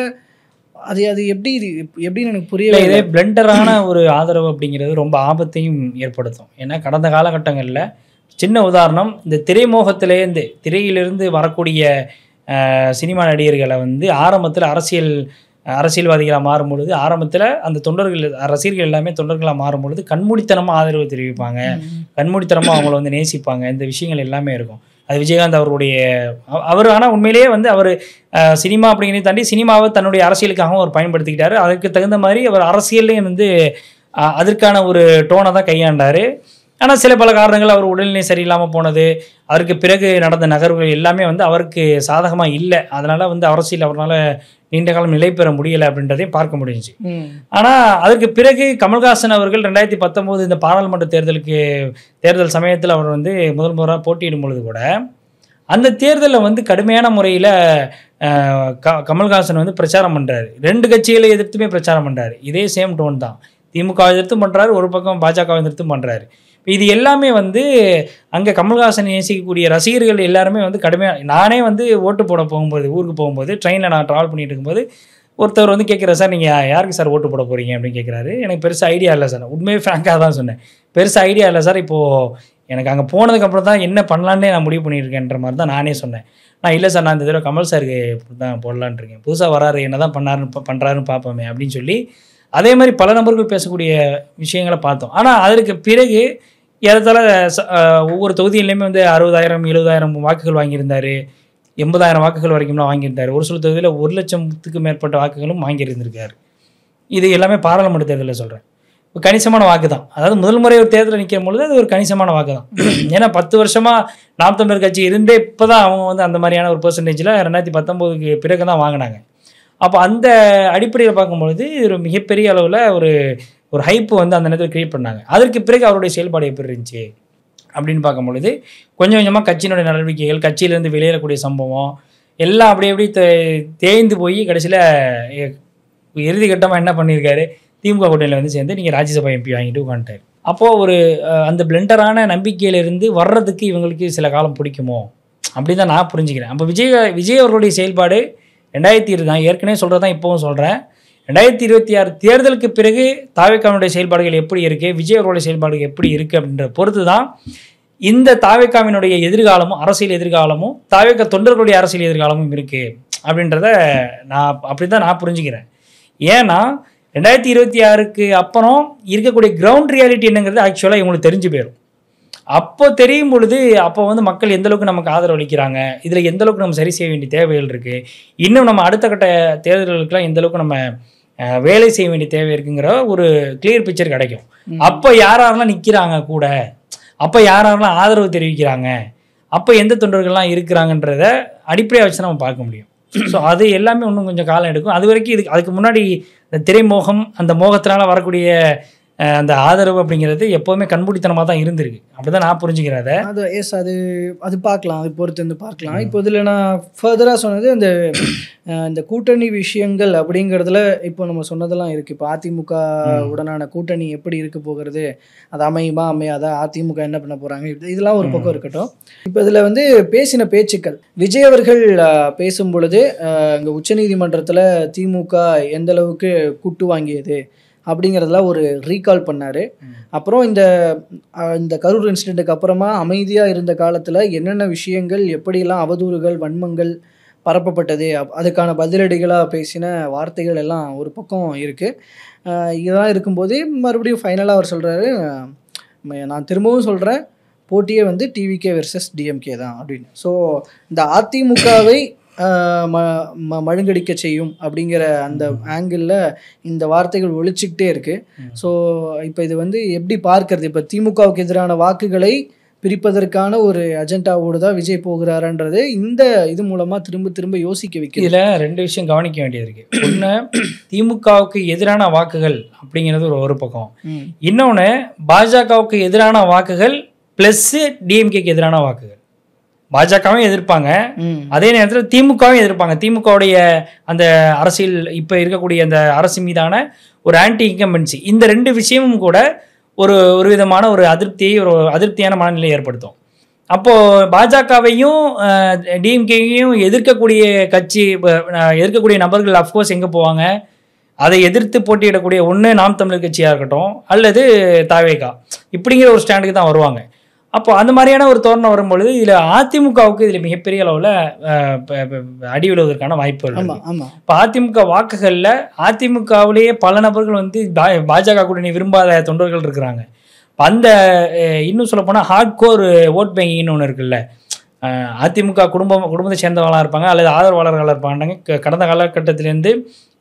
அது எப்படின்னு எனக்கு புரியல. இதே பிளண்டரான ஒரு ஆதரவு அப்படிங்கிறது ரொம்ப ஆபத்தையும் ஏற்படுத்தும். ஏன்னா கடந்த காலகட்டங்களில் சின்ன உதாரணம், இந்த திரைமோகத்திலேருந்து திரையிலிருந்து வரக்கூடிய சினிமா நடிகர்களை வந்து ஆரம்பத்தில் அரசியல்வாதிகளாக மாறும்பொழுது, ஆரம்பத்தில் அந்த தொண்டர்கள் ரசிகர்கள் எல்லாமே தொண்டர்களாக மாறும்பொழுது கண்மூடித்தனமாக ஆதரவு தெரிவிப்பாங்க, கண்மூடித்தனமாக அவங்கள வந்து நேசிப்பாங்க, இந்த விஷயங்கள் எல்லாமே இருக்கும். அது விஜயகாந்த் அவருடைய ஆனால் உண்மையிலேயே வந்து அவர் சினிமா அப்படிங்கிறத தாண்டி சினிமாவை தன்னுடைய அரசியலுக்காகவும் அவர் பயன்படுத்திக்கிட்டாரு. அதுக்கு தகுந்த மாதிரி அவர் அரசியல்லையும் வந்து அதற்கான ஒரு டோனை தான் கையாண்டார். ஆனால் சில பல காரணங்கள் அவர் உடல்நிலை சரியில்லாமல் போனது, அதற்கு பிறகு நடந்த நகர்வுகள் எல்லாமே வந்து அவருக்கு சாதகமாக இல்லை. அதனால் வந்து அரசியல் அவரால் நீண்ட காலம் நிலை பெற முடியலை அப்படின்றதையும் பார்க்க முடிஞ்சிச்சு. ஆனால் அதற்கு பிறகு கமல்ஹாசன் அவர்கள் 2019 இந்த பாராளுமன்ற தேர்தல் சமயத்தில் அவர் வந்து முதல் முறையாக போட்டியிடும் பொழுது கூட அந்த தேர்தலில் வந்து கடுமையான முறையில் கமல்ஹாசன் வந்து பிரச்சாரம் பண்ணுறாரு. 2 கட்சிகளை எதிர்த்துமே பிரச்சாரம் பண்ணுறாரு. இதே சேம் டோன் தான், திமுக எதிர்த்தும் பண்ணுறாரு, ஒரு பக்கம் பாஜக எதிர்த்தும் பண்ணுறாரு. இது எல்லாமே வந்து அங்கே கமல்ஹாசன் நேசிக்கக்கூடிய ரசிகர்கள் எல்லாருமே வந்து கடுமையாக, நானே வந்து ஓட்டு போட போகும்போது ஊருக்கு போகும்போது ட்ரெயினில் நான் ட்ராவல் பண்ணிட்டு இருக்கும்போது ஒருத்தர் வந்து கேட்குறாரு, சார் நீங்கள் யாருக்கு சார் ஓட்டு போட போகிறீங்க அப்படின்னு கேட்குறாரு. எனக்கு பெருசாக ஐடியா இல்லை சார், உண்மையே ஃப்ராங்காக தான் சொன்னேன், பெருசாக ஐடியா இல்லை சார், இப்போது எனக்கு அங்கே போனதுக்கப்புறம் தான் என்ன பண்ணலான்னே நான் முடிவு பண்ணியிருக்கேன்ற மாதிரி தான் நானே சொன்னேன். நான் இல்லை சார், நான் இந்த தடவை கமல் சாருக்கு தான் போடலான் இருக்கேன், புதுசாக வராரு, என்ன தான் பண்ணுறாருன்னு பார்ப்போமே அப்படின்னு சொல்லி அதே மாதிரி பல நபர்கள் பேசக்கூடிய விஷயங்களை பார்த்தோம். ஆனால் அதற்கு பிறகு ஏறத்தாழ ஒவ்வொரு தொகுதியிலையுமே வந்து 60,000 70,000 வாக்குகள் வாங்கியிருந்தார், 80,000 வாக்குகள் வரைக்கும்லாம் வாங்கியிருந்தார். ஒரு சில தொகுதியில் 1,00,000த்துக்கு மேற்பட்ட வாக்குகளும் வாங்கியிருந்திருக்காரு. இது எல்லாமே பாராளுமன்ற தேர்தலில் சொல்கிறேன். கணிசமான வாக்கு தான். அதாவது முதல் முறை ஒரு தேர்தலில் நிற்கும் பொழுது அது ஒரு கணிசமான வாக்கு தான். ஏன்னா 10 வருஷமாக நாம் தமிழர் கட்சி இருந்தே இப்போ தான் அவங்க வந்து அந்த மாதிரியான ஒரு பெர்சன்டேஜில் 2019க்கு பிறகு தான் வாங்கினாங்க. அப்போ அந்த அடிப்படையில் பார்க்கும்பொழுது ஒரு மிகப்பெரிய அளவில் ஒரு ஹைப்பு வந்து அந்த நேரத்தில் கிரியேட் பண்ணாங்க. அதற்கு பிறகு அவருடைய செயல்பாடு எப்படி இருந்துச்சு அப்படின்னு பார்க்கும்பொழுது கொஞ்சம் கொஞ்சமாக கட்சியினுடைய நடவடிக்கைகள், கட்சியிலேருந்து வெளியேறக்கூடிய சம்பவம் எல்லாம் அப்படி தேய்ந்து போய் கடைசியில் இறுதி கட்டமாக என்ன பண்ணியிருக்காரு, திமுக கூட்டணியில் வந்து சேர்ந்து நீங்கள் ராஜ்யசபா எம்பி வாங்கிட்டு உட்காந்துட்டார். அப்போது அந்த பிளண்டரான நம்பிக்கையிலிருந்து வர்றதுக்கு இவங்களுக்கு சில காலம் பிடிக்குமோ அப்படி தான் நான் புரிஞ்சுக்கிறேன். அப்போ விஜய் அவர்களுடைய செயல்பாடு 2020 தான், ஏற்கனவே சொல்கிறது தான் இப்போவும் சொல்கிறேன், 2026 தேர்தலுக்கு பிறகு தாவேக்காவினுடைய செயல்பாடுகள் எப்படி இருக்குது, விஜய் அவர்களுடைய செயல்பாடுகள் எப்படி இருக்குது அப்படின்ற பொறுத்து தான் இந்த தாவேக்காவினுடைய எதிர்காலமும் அரசியல் எதிர்காலமும் தாவேக்கா தொண்டர்களுடைய அரசியல் எதிர்காலமும் இருக்குது அப்படின்றத அப்படி தான் நான் புரிஞ்சுக்கிறேன். ஏன்னா 2026க்கு அப்புறம் இருக்கக்கூடிய கிரவுண்ட் ரியாலிட்டி என்னங்கிறது ஆக்சுவலாக இவங்களுக்கு தெரிஞ்சு போயிடும். அப்போ தெரியும் பொழுது அப்போ வந்து மக்கள் எந்தளவுக்கு நமக்கு ஆதரவு அளிக்கிறாங்க, இதில் எந்தளவுக்கு நம்ம சரி செய்ய வேண்டிய தேவைகள் இருக்குது, இன்னும் நம்ம அடுத்த கட்ட தேர்தல்களுக்கெல்லாம் எந்தளவுக்கு நம்ம வேலை செய்ய வேண்டிய தேவை இருக்குங்கிற ஒரு கிளியர் பிக்சர் கிடைக்கும். அப்போ யாரெல்லாம் நிற்கிறாங்க கூட, அப்போ யாரெல்லாம் ஆதரவு தெரிவிக்கிறாங்க, அப்போ எந்த தொண்டர்கள்லாம் இருக்கிறாங்கன்றத அடிப்படையாக வச்சு நம்ம பார்க்க முடியும். ஸோ அது எல்லாமே இன்னும் கொஞ்சம் காலம் எடுக்கும். அது வரைக்கும் அதுக்கு முன்னாடி இந்த திரைமோகம், அந்த மோகத்தினால் வரக்கூடிய அந்த ஆதரவு அப்படிங்கிறது எப்போவுமே கண்மூடித்தனமாக தான் இருந்திருக்கு. அப்படி தான் நான் புரிஞ்சுக்கிறேன் அதை. அது எஸ், அது பார்க்கலாம், அது பொறுத்து வந்து பார்க்கலாம். இப்போ இதில் நான் ஃபர்தராக சொன்னது இந்த கூட்டணி விஷயங்கள் அப்படிங்கிறதுல இப்போ நம்ம சொன்னதெல்லாம் இருக்குது. இப்போ அதிமுக உடனான கூட்டணி எப்படி இருக்க போகிறது, அது அமையுமா அமையாதா, அதிமுக என்ன பண்ண போகிறாங்க, இதெல்லாம் ஒரு பக்கம் இருக்கட்டும். இப்போ இதில் வந்து பேசின பேச்சுக்கள், விஜய் அவர்கள் பேசும் பொழுது இங்கே உச்சநீதிமன்றத்தில் திமுக எந்த அளவுக்கு குட்டு வாங்கியது அப்படிங்கிறதுலாம் ஒரு ரீகால் பண்ணார். அப்புறம் இந்த கரூர் இன்சிடெண்ட்டுக்கு அப்புறமா அமைதியாக இருந்த காலத்தில் என்னென்ன விஷயங்கள், எப்படியெல்லாம் அவதூறுகள், வன்மங்கள் பரப்பப்பட்டது, அதுக்கான பதிலடிகளாக பேசின வார்த்தைகள் எல்லாம் ஒரு பக்கம் இருக்குது. இதெல்லாம் இருக்கும்போது மறுபடியும் ஃபைனலாக அவர் சொல்கிறாரு, நான் திரும்பவும் சொல்கிறேன், போட்டியே வந்து டிவிகே வெர்சஸ் டிஎம்கே தான் அப்படின்னு. ஸோ இந்த அதிமுகவை மழுங்கடிக்க செய்யும் அப்படிங்கிற அந்த ஆங்கிளில் இந்த வார்த்தைகள் ஒழிச்சிக்கிட்டே இருக்குது. ஸோ இப்போ இது வந்து எப்படி பார்க்கறது, இப்போ திமுகவுக்கு எதிரான வாக்குகளை பிரிப்பதற்கான ஒரு அஜெண்டாவோடு தான் விஜய் போகிறாருன்றது இந்த இது மூலமாக திரும்ப திரும்ப யோசிக்க வைக்க. இதில் 2 விஷயம் கவனிக்க வேண்டியது இருக்குது. ஒன்று, திமுகவுக்கு எதிரான வாக்குகள் அப்படிங்கிறது ஒரு பக்கம். இன்னொன்று, பாஜகவுக்கு எதிரான வாக்குகள் ப்ளஸ்ஸு டிஎம்கேக்கு எதிரான வாக்குகள். பாஜகவும் எதிர்ப்பாங்க, அதே நேரத்தில் திமுகவும் எதிர்ப்பாங்க. திமுகவுடைய அந்த அரசியல் இப்போ இருக்கக்கூடிய அந்த அரசு மீதான ஒரு ஆன்டி இன்கம்பன்சி, இந்த 2 விஷயமும் கூட ஒரு விதமான ஒரு அதிருப்தியான மனநிலை ஏற்படுத்தும். அப்போது பாஜகவையும் டிஎம்கேயையும் எதிர்க்கக்கூடிய கட்சி, எதிர்க்கக்கூடிய நபர்கள் அஃப்கோர்ஸ் எங்கே போவாங்க, அதை எதிர்த்து போட்டியிடக்கூடிய ஒன்று நாம் தமிழர் கட்சியாக இருக்கட்டும் அல்லது தாவேகா, இப்படிங்கிற ஒரு ஸ்டாண்டுக்கு தான் வருவாங்க. அப்போ அந்த மாதிரியான ஒரு தோரணம் வரும்பொழுது இதில் அதிமுகவுக்கு இதில் மிகப்பெரிய அளவில் அடி விழுவதற்கான வாய்ப்புகள் இருக்குது. இப்போ அதிமுக வாக்குகளில் அதிமுகவிலேயே பல நபர்கள் வந்து பாஜக கூட்டணி விரும்பாத தொண்டர்கள் இருக்கிறாங்க. அந்த இன்னும் சொல்லப்போனால் ஹார்ட்கோர் ஓட் பேங்கிங்னு ஒன்று இருக்குல்ல, அதிமுக குடும்பத்தை சேர்ந்தவங்களாக இருப்பாங்க அல்லது ஆதரவாளர்களாக இருப்பாங்க. கடந்த காலகட்டத்திலேருந்து,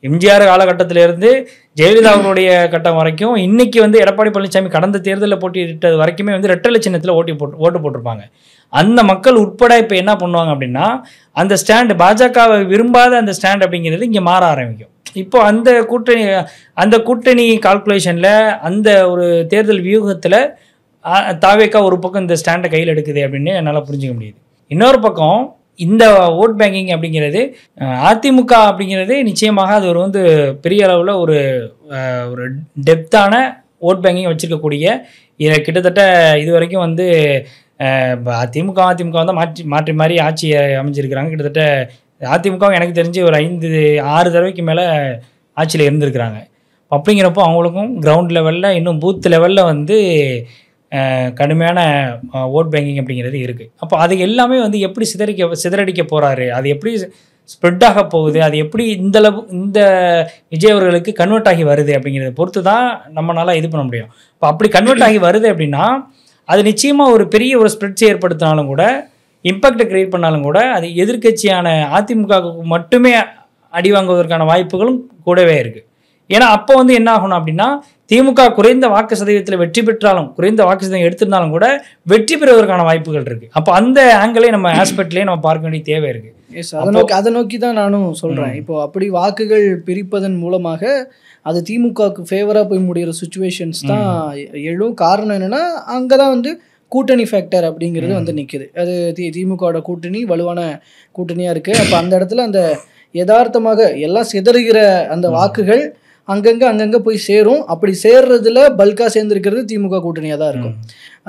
எம்ஜிஆர் காலகட்டத்திலேருந்து ஜெயலலிதா அவர்களுடைய கட்டம் வரைக்கும், இன்னைக்கு வந்து எடப்பாடி பழனிசாமி கடந்த தேர்தலில் போட்டியிட்டது வரைக்குமே வந்து ரெட்டலை சின்னத்தில் ஓட்டு போட்டிருப்பாங்க. அந்த மக்கள் உட்பட இப்போ என்ன பண்ணுவாங்க அப்படின்னா, அந்த ஸ்டாண்டு, பாஜகவை விரும்பாத அந்த ஸ்டாண்ட் அப்படிங்கிறது இங்கே மாற ஆரம்பிக்கும். இப்போ அந்த கூட்டணி கால்குலேஷனில், அந்த ஒரு தேர்தல் வியூகத்தில் தாவேக்கா ஒரு பக்கம் இந்த ஸ்டாண்டை கையில் எடுக்குது அப்படின்னு என்னால் புரிஞ்சுக்க முடியுது. இன்னொரு பக்கம் இந்த ஓட் பேங்கிங் அப்படிங்கிறது, அதிமுக அப்படிங்கிறது நிச்சயமாக அது வந்து பெரிய அளவில் ஒரு டெப்த்தான ஓட் பேங்கிங் வச்சுருக்கக்கூடிய, கிட்டத்தட்ட இது வரைக்கும் வந்து அதிமுக வந்து மாற்றி மாறி ஆட்சி அமைஞ்சிருக்கிறாங்க. கிட்டத்தட்ட அதிமுகவும் எனக்கு தெரிஞ்சு ஒரு 5-6 தடவைக்கு மேலே ஆட்சியில் இருந்திருக்கிறாங்க. அப்படிங்கிறப்போ அவங்களுக்கும் கிரவுண்ட் லெவலில், இன்னும் பூத் லெவலில் வந்து கடுமையான ஓட் பேங்கிங் அப்படிங்கிறது இருக்குது. அப்போ அது எல்லாமே வந்து எப்படி சிதறடிக்க போகிறாரு, அது எப்படி ஸ்ப்ரெட் ஆக போகுது, அது எப்படி இந்த விஜய் அவர்களுக்கு கன்வெர்ட் ஆகி வருது அப்படிங்கிறத பொறுத்து தான் நம்மளால் இது பண்ண முடியும். இப்போ அப்படி கன்வெர்ட் ஆகி வருது அப்படின்னா அது நிச்சயமாக ஒரு பெரிய ஒரு ஸ்ப்ரெட்ஸ் ஏற்படுத்தினாலும் கூட, இம்பேக்டை கிரியேட் பண்ணாலும் கூட, அது எதிர்கட்சியான அதிமுகவுக்கு மட்டுமே அடி வாங்குவதற்கான வாய்ப்புகளும் கூடவே இருக்குது. ஏன்னா அப்போ வந்து என்ன ஆகணும் அப்படின்னா, திமுக குறைந்த வாக்கு சதவீதத்தில் வெற்றி பெற்றாலும், குறைந்த வாக்கு சதவீதம் எடுத்திருந்தாலும் கூட வெற்றி பெறுவதற்கான வாய்ப்புகள் இருக்குது. அப்போ அந்த ஆங்கிளே நம்ம ஆஸ்பெக்ட்லேயே நம்ம பார்க்க வேண்டிய தேவை இருக்குது. அதை நோக்கி தான் நானும் சொல்கிறேன். இப்போ அப்படி வாக்குகள் பிரிப்பதன் மூலமாக அது திமுகவுக்கு ஃபேவராக போய் முடிகிற சுச்சுவேஷன்ஸ் தான் எழும். காரணம் என்னென்னா, அங்கே தான் வந்து கூட்டணி ஃபேக்டர் அப்படிங்கிறது வந்து நிற்குது. அது திமுகவோட கூட்டணி வலுவான கூட்டணியாக இருக்குது. அப்போ அந்த இடத்துல அந்த யதார்த்தமாக எல்லாம் சிதறுகிற அந்த வாக்குகள் அங்கங்கே போய் சேரும். அப்படி சேர்றதுல பல்காக சேர்ந்துருக்கிறது திமுக கூட்டணியாக தான் இருக்கும்.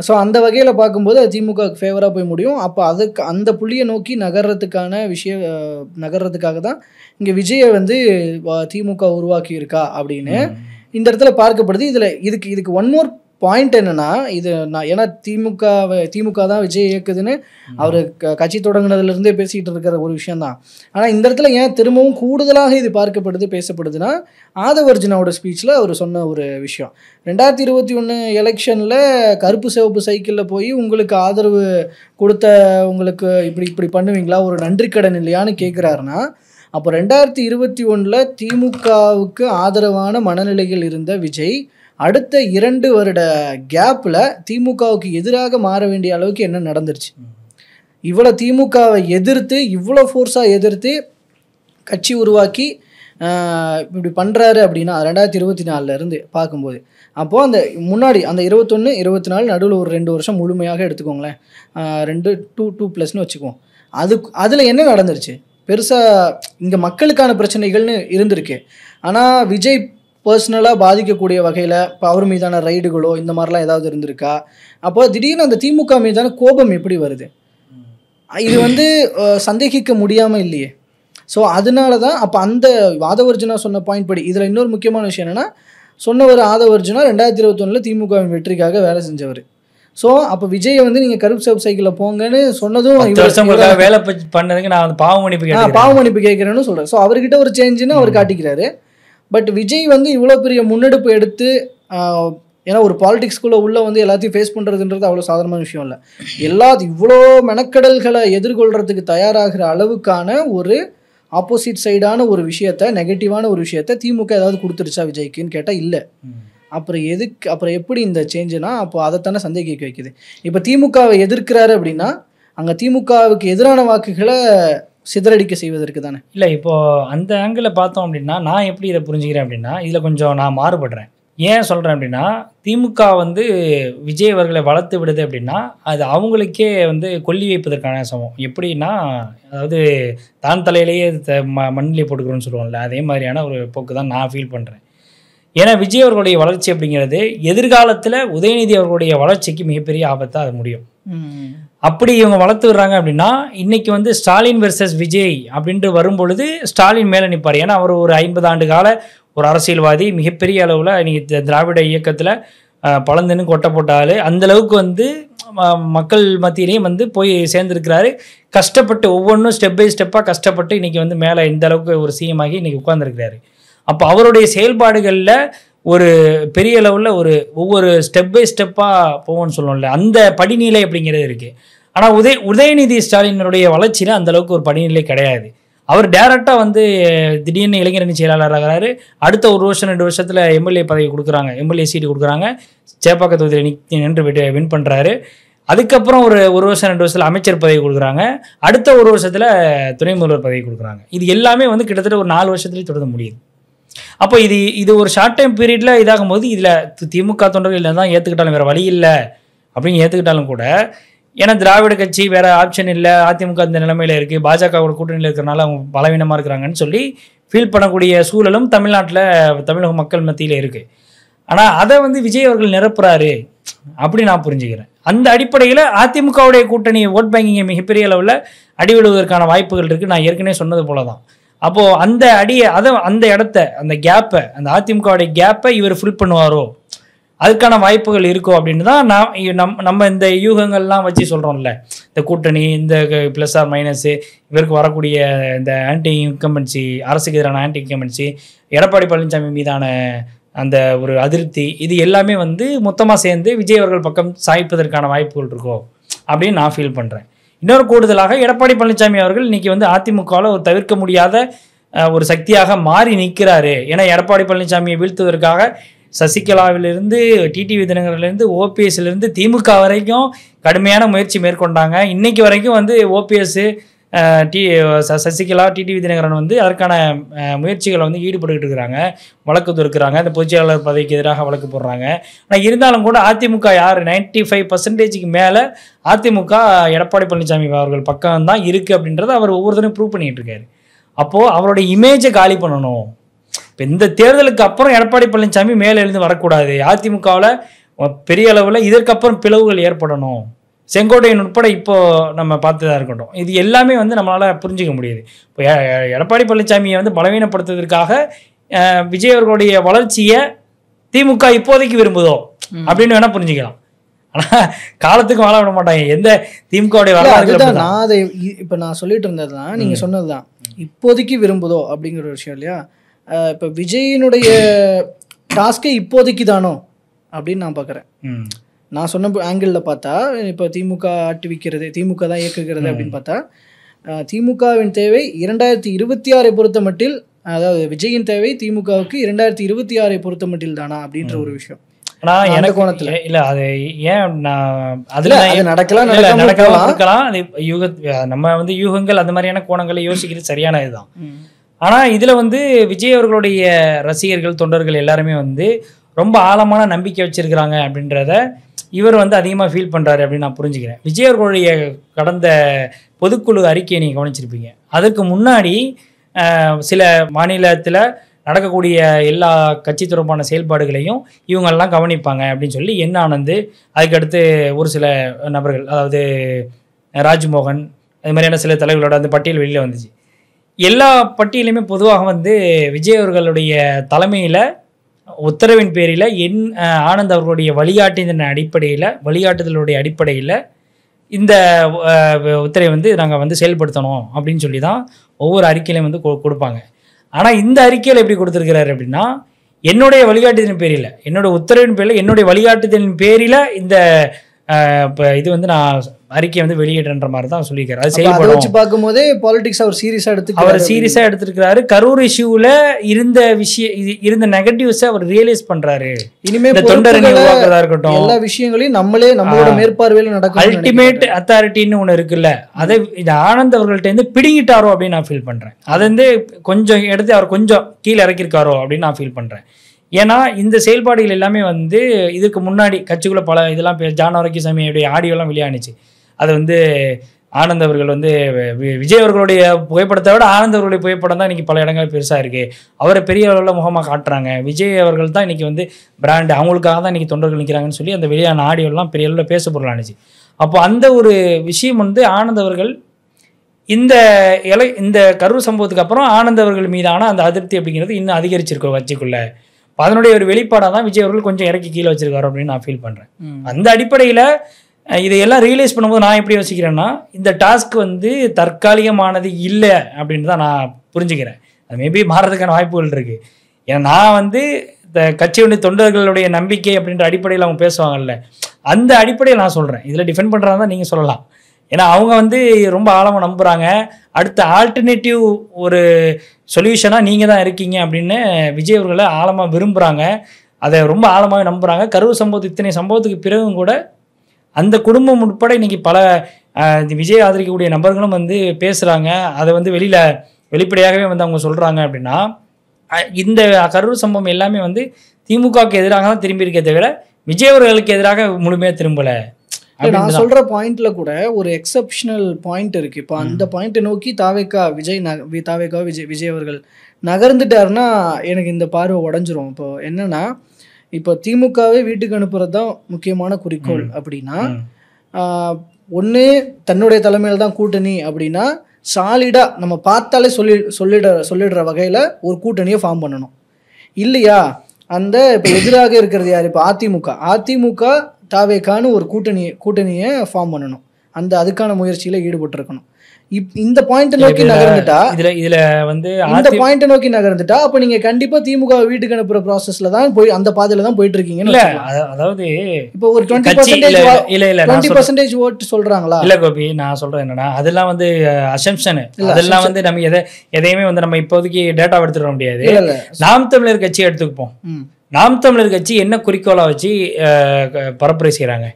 ஸோ அந்த வகையில் பார்க்கும்போது அது திமுகவுக்கு ஃபேவராக போய் முடியும். அப்போ அந்த புள்ளியை நோக்கி நகர்றதுக்காக தான் இங்கே விஜயை வந்து திமுக உருவாக்கி இருக்கா அப்படின்னு இந்த இடத்துல பார்க்கப்படுது. இதுக்கு ஒன் மோர் பாயிண்ட் என்னன்னா, இது நான் ஏன்னா திமுக தான் விஜய் இயக்குதுன்னு அவர் கட்சி தொடங்கினதுலேருந்தே பேசிகிட்டு இருக்கிற ஒரு விஷயந்தான். ஆனால் இந்த இடத்துல ஏன் திரும்பவும் கூடுதலாக இது பேசப்படுதுன்னா, ஆதவர்ஜுனாவோட ஸ்பீச்சில் அவர் சொன்ன ஒரு விஷயம், 2021 எலெக்ஷனில் கருப்பு சிவப்பு சைக்கிளில் போய் உங்களுக்கு ஆதரவு கொடுத்த உங்களுக்கு இப்படி பண்ணுவீங்களா, ஒரு நன்றி கடன் இல்லையான்னு கேட்குறாருன்னா, அப்போ 2021 திமுகவுக்கு ஆதரவான மனநிலையில் இருந்த விஜய் அடுத்த 2 வருட கேப்பில் திமுகவுக்கு எதிராக மாற வேண்டிய அளவுக்கு என்ன நடந்துருச்சு? இவ்வளோ திமுகவை எதிர்த்து, இவ்வளோ ஃபோர்ஸாக எதிர்த்து கட்சி உருவாக்கி இப்படி பண்ணுறாரு அப்படின்னா 2024 இருந்து பார்க்கும்போது, அப்போது அந்த முன்னாடி அந்த 21, 24 நடுவில் ஒரு 2 வருஷம் முழுமையாக எடுத்துக்கோங்களேன், 2+ன்னு வச்சுக்குவோம். அதில் என்ன நடந்துருச்சு பெருசாக? இங்கே மக்களுக்கான பிரச்சனைகள்னு இருந்திருக்கு. ஆனால் விஜய் பர்சனலாக பாதிக்கக்கூடிய வகையில் இப்போ அவர் மீதான ரைடுகளோ இந்த மாதிரிலாம் ஏதாவது இருந்திருக்கா? அப்போ திடீர்னு அந்த திமுக மீதான கோபம் எப்படி வருது? இது சந்தேகிக்க முடியாமல் இல்லையே. ஸோ அதனால தான் அப்போ அந்த ஆதவர்ஜுனா சொன்ன பாயிண்ட் படி இதில் இன்னொரு முக்கியமான விஷயம் என்னென்னா, சொன்னவர் ஆதவர்ஜுனா 2021 திமுகவின் வெற்றிக்காக வேலை செஞ்சவர். ஸோ அப்போ விஜயை நீங்கள் கருப்பு சிவப்பு சைக்கிளில் போங்கன்னு சொன்னதும் வேலை பண்ணதுக்கு நான் பாவமன்னிப்பு கேட்குறேன்னு சொல்கிறேன். ஸோ அவர்கிட்ட ஒரு சேஞ்சுன்னு அவர் காட்டிக்கிறாரு. பட் விஜய் இவ்வளோ பெரிய முன்னெடுப்பு எடுத்து, ஏன்னா ஒரு பாலிடிக்ஸ்குள்ளே எல்லாத்தையும் ஃபேஸ் பண்ணுறதுன்றது அவ்வளோ சாதாரணமான விஷயம் இல்லை. இவ்வளோ மெனக்கடல்களை எதிர்கொள்கிறதுக்கு தயாராகிற அளவுக்கான ஒரு ஆப்போசிட் சைடான ஒரு விஷயத்த, நெகட்டிவான ஒரு விஷயத்த திமுக ஏதாவது கொடுத்துருச்சா விஜய்க்குன்னு கேட்டால் இல்லை. அப்புறம் எப்படி இந்த சேஞ்சுனா அப்போ அதைத்தானே சந்தேகிக்க வைக்குது. இப்போ திமுகவை எதிர்க்கிறாரு அப்படின்னா அங்கே திமுகவுக்கு எதிரான வாக்குகளை சிதறடிக்க செய்வதற்கு தானே. இல்லை, இப்போது அந்த ஆங்கிளில் பார்த்தோம் அப்படின்னா நான் எப்படி இதை புரிஞ்சுக்கிறேன் அப்படின்னா, இதில் கொஞ்சம் நான் மாறுபடுறேன். ஏன் சொல்கிறேன் அப்படின்னா, திமுக விஜய் அவர்களை வளர்த்து விடுது அப்படின்னா அது அவங்களுக்கே கொல்லி வைப்பதற்கான சமம். எப்படின்னா, அதாவது தான் தலையிலேயே மண்ணிலே போட்டுக்கிறோன்னு சொல்லுவோம்ல, அதே மாதிரியான ஒரு போக்கு தான் நான் ஃபீல் பண்ணுறேன். ஏன்னா விஜய் அவர்களுடைய வளர்ச்சி அப்படிங்கிறது எதிர்காலத்தில் உதயநிதி அவர்களுடைய வளர்ச்சிக்கு மிகப்பெரிய ஆபத்தாக அது முடியும். அப்படி இவங்க வளர்த்து விடுறாங்க அப்படின்னா இன்னைக்கு ஸ்டாலின் வெர்சஸ் விஜய் அப்படின்ட்டு வரும்பொழுது ஸ்டாலின் மேலே நிற்பார். ஏன்னா அவர் ஒரு 50 ஆண்டு கால ஒரு அரசியல்வாதி, மிகப்பெரிய அளவில் இன்னைக்கு திராவிட இயக்கத்தில் பழந்துன்னு கொட்டை போட்டால் அந்தளவுக்கு மக்கள் மத்தியிலையும் போய் சேர்ந்துருக்கிறாரு. கஷ்டப்பட்டு ஒவ்வொன்றும் ஸ்டெப் பை ஸ்டெப்பாக கஷ்டப்பட்டு இன்றைக்கி மேலே இந்த அளவுக்கு ஒரு சிஎம் ஆகி இன்றைக்கி உட்கார்ந்துருக்கிறாரு. அப்போ அவருடைய செயல்பாடுகளில் ஒரு பெரிய லெவலில் ஒவ்வொரு ஸ்டெப் பை ஸ்டெப்பாக போவோன்னு சொல்லணும்ல, அந்த படிநிலை அப்படிங்கிறது இருக்குது. ஆனால் உதயநிதி ஸ்டாலினுடைய வளர்ச்சியில் அந்தளவுக்கு ஒரு படிநிலை கிடையாது. அவர் டேரெக்டாக திடீர்னு இளைஞரணி செயலாளர் ஆகிறாரு. அடுத்த 1 வருஷம் 2 வருஷத்தில் எம்எல்ஏ பதவி கொடுக்குறாங்க, எம்எல்ஏ சீட்டு கொடுக்குறாங்க. சேப்பாக்க தொகுதியில் நின்று வின் பண்ணுறாரு. அதுக்கப்புறம் ஒரு 1 வருஷம் 2 வருஷத்தில் அமைச்சர் பதவி கொடுக்குறாங்க. அடுத்த 1 வருஷத்தில் துணை முதல்வர் பதவி கொடுக்குறாங்க. இது எல்லாமே கிட்டத்தட்ட ஒரு 4 வருஷத்துலேயே தொடர்ந்து முடியுது. அப்போ இது ஒரு ஷார்ட் டைம் பீரியடில் இதாகும் போது இதில் திமுக தொண்டர்கள் இல்லை தான் ஏற்றுக்கிட்டாலும் வேறு வழி இல்லை அப்படின்னு ஏற்றுக்கிட்டாலும் கூட, ஏன்னா திராவிட கட்சி வேறு ஆப்ஷன் இல்லை, அதிமுக இந்த நிலைமையில் இருக்குது, பாஜகவோட கூட்டணியில் இருக்கிறனால அவங்க பலவீனமாக இருக்கிறாங்கன்னு சொல்லி ஃபீல் பண்ணக்கூடிய சூழலும் தமிழ்நாட்டில் தமிழக மக்கள் மத்தியில் இருக்குது. ஆனால் அதை விஜய் அவர்கள் நிரப்புறாரு அப்படி நான் புரிஞ்சுக்கிறேன். அந்த அடிப்படையில் அதிமுகவுடைய கூட்டணி ஓட் பேங்கிங்கை மிகப்பெரிய அளவில் அடிவிடுவதற்கான வாய்ப்புகள் இருக்குது. நான் ஏற்கனவே சொன்னது போல தான். அப்போது அந்த இடத்த, அந்த கேப்பை, அந்த அதிமுகவுடைய கேப்பை இவர் ஃபில் பண்ணுவாரோ, அதுக்கான வாய்ப்புகள் இருக்கோ அப்படின்னு தான் நம்ம இந்த யூகங்கள்லாம் வச்சு சொல்கிறோம்ல. இந்த கூட்டணி, இந்த ப்ளஸ் ஆர் மைனஸு, இவருக்கு வரக்கூடிய இந்த ஆன்டி இன்கம்பன்சி, அரசுக்கு எதிரான ஆன்டி இன்கம்பன்சி, எடப்பாடி பழனிசாமி மீதான அந்த ஒரு அதிருப்தி, இது எல்லாமே மொத்தமாக சேர்ந்து விஜய் அவர்கள் பக்கம் சாய்ப்பதற்கான வாய்ப்புகள் இருக்கோ அப்படின்னு நான் ஃபீல் பண்ணுறேன். இன்னொரு கூடுதலாக எடப்பாடி பழனிசாமி அவர்கள் இன்றைக்கி அதிமுகவில் ஒரு தவிர்க்க முடியாத ஒரு சக்தியாக மாறி நிற்கிறாரு. ஏன்னா எடப்பாடி பழனிசாமியை வீழ்த்துவதற்காக சசிகலாவிலிருந்து, டிடிவி தினகரன்லேருந்து, ஓபிஎஸ்லேருந்து திமுக வரைக்கும் கடுமையான முயற்சி மேற்கொண்டாங்க. இன்றைக்கி வரைக்கும் ஓபிஎஸ், சசிகலா, டிடிவி தினகரன் அதற்கான முயற்சிகளை ஈடுபட்டுக்கிட்டு இருக்கிறாங்க. வழக்கு தொடுக்கிறாங்க, இந்த பொதுச்செயலாளர் பதவிக்கு எதிராக வழக்கு போடுறாங்க. ஆனால் இருந்தாலும் கூட அதிமுக யார் 95% மேலே அதிமுக எடப்பாடி பழனிசாமி அவர்கள் பக்கம்தான் இருக்குது அப்படின்றத அவர் ஒவ்வொருத்தரும் ப்ரூவ் பண்ணிகிட்டு இருக்காரு. அப்போது அவருடைய இமேஜை காலி பண்ணணும். இப்போ இந்த தேர்தலுக்கு அப்புறம் எடப்பாடி பழனிசாமி மேலே எழுந்து வரக்கூடாது. அதிமுகவில் பெரிய அளவில் இதற்கப்புறம் பிளவுகள் ஏற்படணும். செங்கோட்டையன் உட்பட இப்போ நம்ம பார்த்துதான் இருக்கட்டும். இது எல்லாமே நம்மளால் புரிஞ்சிக்க முடியுது. இப்போ எடப்பாடி பழனிசாமியை பலவீனப்படுத்துவதற்காக விஜய் அவர்களுடைய வளர்ச்சியை திமுக இப்போதைக்கு விரும்புதோ அப்படின்னு வேணால் புரிஞ்சுக்கலாம். ஆனால் காலத்துக்கு வாழ விட மாட்டாங்க எந்த திமுகவுடைய வரலாறு. நான் அதை இப்போ நான் சொல்லிட்டு இருந்தது தான் நீங்கள் சொன்னது தான், இப்போதைக்கு விரும்புதோ அப்படிங்கிற ஒரு விஷயம் இல்லையா. இப்போ விஜயினுடைய டாஸ்கே இப்போதைக்கு தானோ அப்படின்னு நான் பார்க்குறேன். நான் சொன்ன ஆங்கிளில் பார்த்தா இப்போ திமுக ஆட்டி விற்கிறது, திமுக தான் இயக்குகிறது அப்படின்னு பார்த்தா, திமுகவின் தேவை 2026 பொறுத்த மட்டில், அதாவது விஜயின் தேவை திமுகவுக்கு 2026 பொறுத்த மட்டில் தானா அப்படின்ற ஒரு விஷயம். ஆனால் எனக்கு கோணத்தில் இல்லை, அது ஏன் அதில் நடக்கலாம் இருக்கலாம். அது நம்ம யூகங்கள் அந்த மாதிரியான கோணங்களை யோசிக்கிறது சரியான இதுதான். ஆனால் இதில் வந்து விஜய் அவர்களுடைய ரசிகர்கள் தொண்டர்கள் எல்லாருமே வந்து ரொம்ப ஆழமான நம்பிக்கை வச்சிருக்கிறாங்க அப்படின்றத இவர் வந்து அதிகமாக ஃபீல் பண்ணுறாரு அப்படின்னு நான் புரிஞ்சுக்கிறேன். விஜய் அவர்களுடைய கடந்த பொதுக்குழு அறிக்கையை நீங்கள் கவனிச்சிருப்பீங்க. அதுக்கு முன்னாடி சில மாநிலத்தில் நடக்கக்கூடிய எல்லா கட்சி தொடர்பான செயல்பாடுகளையும் இவங்கெல்லாம் கவனிப்பாங்க அப்படின்னு சொல்லி என்ன ஆனந்து, அதுக்கடுத்து ஒரு சில நபர்கள், அதாவது ராஜ்மோகன், அது மாதிரியான சில தலைவர்களோட அந்த பட்டியல் வெளியில் வந்துச்சு. எல்லா பட்டியலையுமே பொதுவாக வந்து விஜய் அவர்களுடைய தலைமையில் உத்தரவின் பேரில் ஆனந்த் அவர்களுடைய வழிகாட்டுதலுடைய அடிப்படையில் இந்த உத்தரவை வந்து நாங்கள் வந்து செயல்படுத்தணும் அப்படின்னு சொல்லி தான் ஒவ்வொரு அறிக்கையிலையும் வந்து கொடுப்பாங்க. ஆனால் இந்த அறிக்கையில் எப்படி கொடுத்துருக்கிறாரு அப்படின்னா, என்னுடைய வழிகாட்டுதலின் பேரில், என்னோட உத்தரவின் பேரில், என்னுடைய வழிகாட்டுதலின் பேரில் இந்த இப்போ இது வந்து நான் அறிக்கையை வந்து வெளியிடுன்ற மாதிரி தான் சொல்லியிருக்காரு. அது செயல்படும் பார்க்கும்போதே பாலிடிக்ஸ் அவர் சீரியஸாக எடுத்துருக்கிறாரு. கரூர் இஷ்யூவில் இருந்த நெகட்டிவ்ஸை அவர் ரியலைஸ் பண்றாரு. இனிமேல் தொண்டரணி உருவாக்குறதா இருக்கட்டும், எல்லா விஷயங்களையும் நம்மளோட மேற்பார்வையில் நடக்கும். அல்டிமேட் அத்தாரிட்டின்னு ஒன்று இருக்குல்ல, அதை இந்த ஆனந்த் அவர்கள்ட்ட இருந்து பிடுங்கிட்டாரோ அப்படின்னு நான் ஃபீல் பண்றேன். அதை வந்து கொஞ்சம் எடுத்து அவர் கொஞ்சம் கீழே இறக்கிருக்காரோ அப்படின்னு நான் ஃபீல் பண்றேன். ஏன்னா இந்த செயல்பாடுகள் எல்லாமே வந்து இதுக்கு முன்னாடி கட்சிக்குள்ள பல இதெல்லாம் ஜான் ஆரோக்கியசாமியுடைய ஆடியோலாம் வெளியானுச்சு. அது வந்து ஆனந்த் அவர்கள் வந்து விஜய் அவர்களுடைய புகைப்படத்தை விட ஆனந்த் அவர்களுடைய புகைப்படம் தான் இன்னைக்கு பல இடங்கள் பெருசாக இருக்குது. அவரை பெரிய அளவில் முகமாக காட்டுறாங்க. விஜய் அவர்கள் தான் இன்னைக்கு வந்து பிராண்டு, அவங்களுக்காக தான் இன்னைக்கு தொண்டர்கள் நிற்கிறாங்கன்னு சொல்லி அந்த வெளியான ஆடியோலாம் பெரிய அளவில் பேச பொருளானுச்சு. அப்போ அந்த ஒரு விஷயம் வந்து ஆனந்த் அவர்கள் இந்த கரூர் சம்பவத்துக்கு அப்புறம் ஆனந்த் அவர்கள் மீதான அந்த அதிருப்தி அப்படிங்கிறது இன்னும் அதிகரிச்சிருக்கோம் கட்சிக்குள்ள. அதனுடைய ஒரு வெளிப்பாடாக தான் விஜய் அவர்கள் கொஞ்சம் இறக்கி கீழே வச்சிருக்காரு அப்படின்னு நான் ஃபீல் பண்ணுறேன். அந்த அடிப்படையில் இதையெல்லாம் ரியலைஸ் பண்ணும்போது நான் எப்படி யோசிக்கிறேன்னா, இந்த டாஸ்க் வந்து தற்காலிகமானது இல்லை அப்படின்னு தான் நான் புரிஞ்சுக்கிறேன். அது மேபி மாறதுக்கான வாய்ப்புகள் இருக்குது. ஏன்னா நான் வந்து இந்த கட்சியுடைய தொண்டர்களுடைய நம்பிக்கை அப்படின்ற அடிப்படையில் அவங்க பேசுவாங்கல்ல, அந்த அடிப்படையில் நான் சொல்கிறேன். இதில் டிஃபெண்ட் பண்ணுறாங்க தான் நீங்கள் சொல்லலாம். ஏன்னா அவங்க வந்து ரொம்ப ஆழமாக நம்புகிறாங்க. அடுத்த ஆல்டர்னேட்டிவ் ஒரு சொல்யூஷனாக நீங்கள் தான் இருக்கீங்க அப்படின்னு விஜய் அவர்களை ஆழமாக விரும்புகிறாங்க. அதை ரொம்ப ஆழமாக நம்புகிறாங்க. கரூர் இத்தனை சம்பவத்துக்கு பிறகும் கூட அந்த குடும்பம் உட்பட இன்னைக்கு பல விஜய் ஆதரிக்கக்கூடிய நபர்களும் வந்து பேசுகிறாங்க. அதை வந்து வெளிப்படையாகவே வந்து அவங்க சொல்கிறாங்க. அப்படின்னா இந்த கரூர் சம்பவம் எல்லாமே வந்து திமுகவுக்கு எதிராக தான் திரும்பி இருக்கே தவிர விஜய் அவர்களுக்கு எதிராக முழுமையாக திரும்பலை. நான் சொல்ற பாயிண்ட்ல கூட ஒரு எக்ஸப்ஷனல் பாயிண்ட் இருக்கு. இப்போ அந்த பாயிண்ட்டை நோக்கி விஜய் அவர்கள் நகர்ந்துட்டாருன்னா எனக்கு இந்த பார்வை உடஞ்சிரும். இப்போ என்னன்னா, இப்போ திமுகவே வீட்டுக்கு அனுப்புறது தான் முக்கியமான குறிக்கோள் அப்படின்னா, ஒன்று தன்னுடைய தலைமையில் தான் கூட்டணி அப்படின்னா சாலிடா நம்ம பார்த்தாலே சொல்லிடுற வகையில ஒரு கூட்டணியை ஃபார்ம் பண்ணணும். இல்லையா, அந்த இப்போ எதிராக இருக்கிறது யார்? இப்போ அதிமுக தாவேக்கான ஒரு கூட்டணியை ஃபார்ம் பண்ணணும். அதுக்கான முயற்சியில ஈடுபட்டு இருக்கணும். இந்த பாயிண்ட் நோக்கி நகர்ந்துட்டா அப்ப நீங்க கண்டிப்பா திமுக வீட்டுக்கு அனுப்புற ப்ராசஸ்ல தான் போய் அந்த பாதையில தான் போயிட்டு இருக்கீங்க. அதாவது இப்போ ஒரு 20% ஓட்டு சொல்றாங்களா? இல்ல கோபி, நான் சொல்றேன் என்னன்னா, அதெல்லாம் வந்து அசம்ப்ஷன். அதெல்லாம் வந்து நம்ம எதையுமே வந்து நம்ம இப்போதைக்கு டேட்டா எடுத்துட முடியாது. நாம் தமிழர் கட்சி எடுத்துப்போம். நாம் தமிழர் கட்சி என்ன குறிக்கோளா வச்சு பரப்புரை செய்யறாங்க?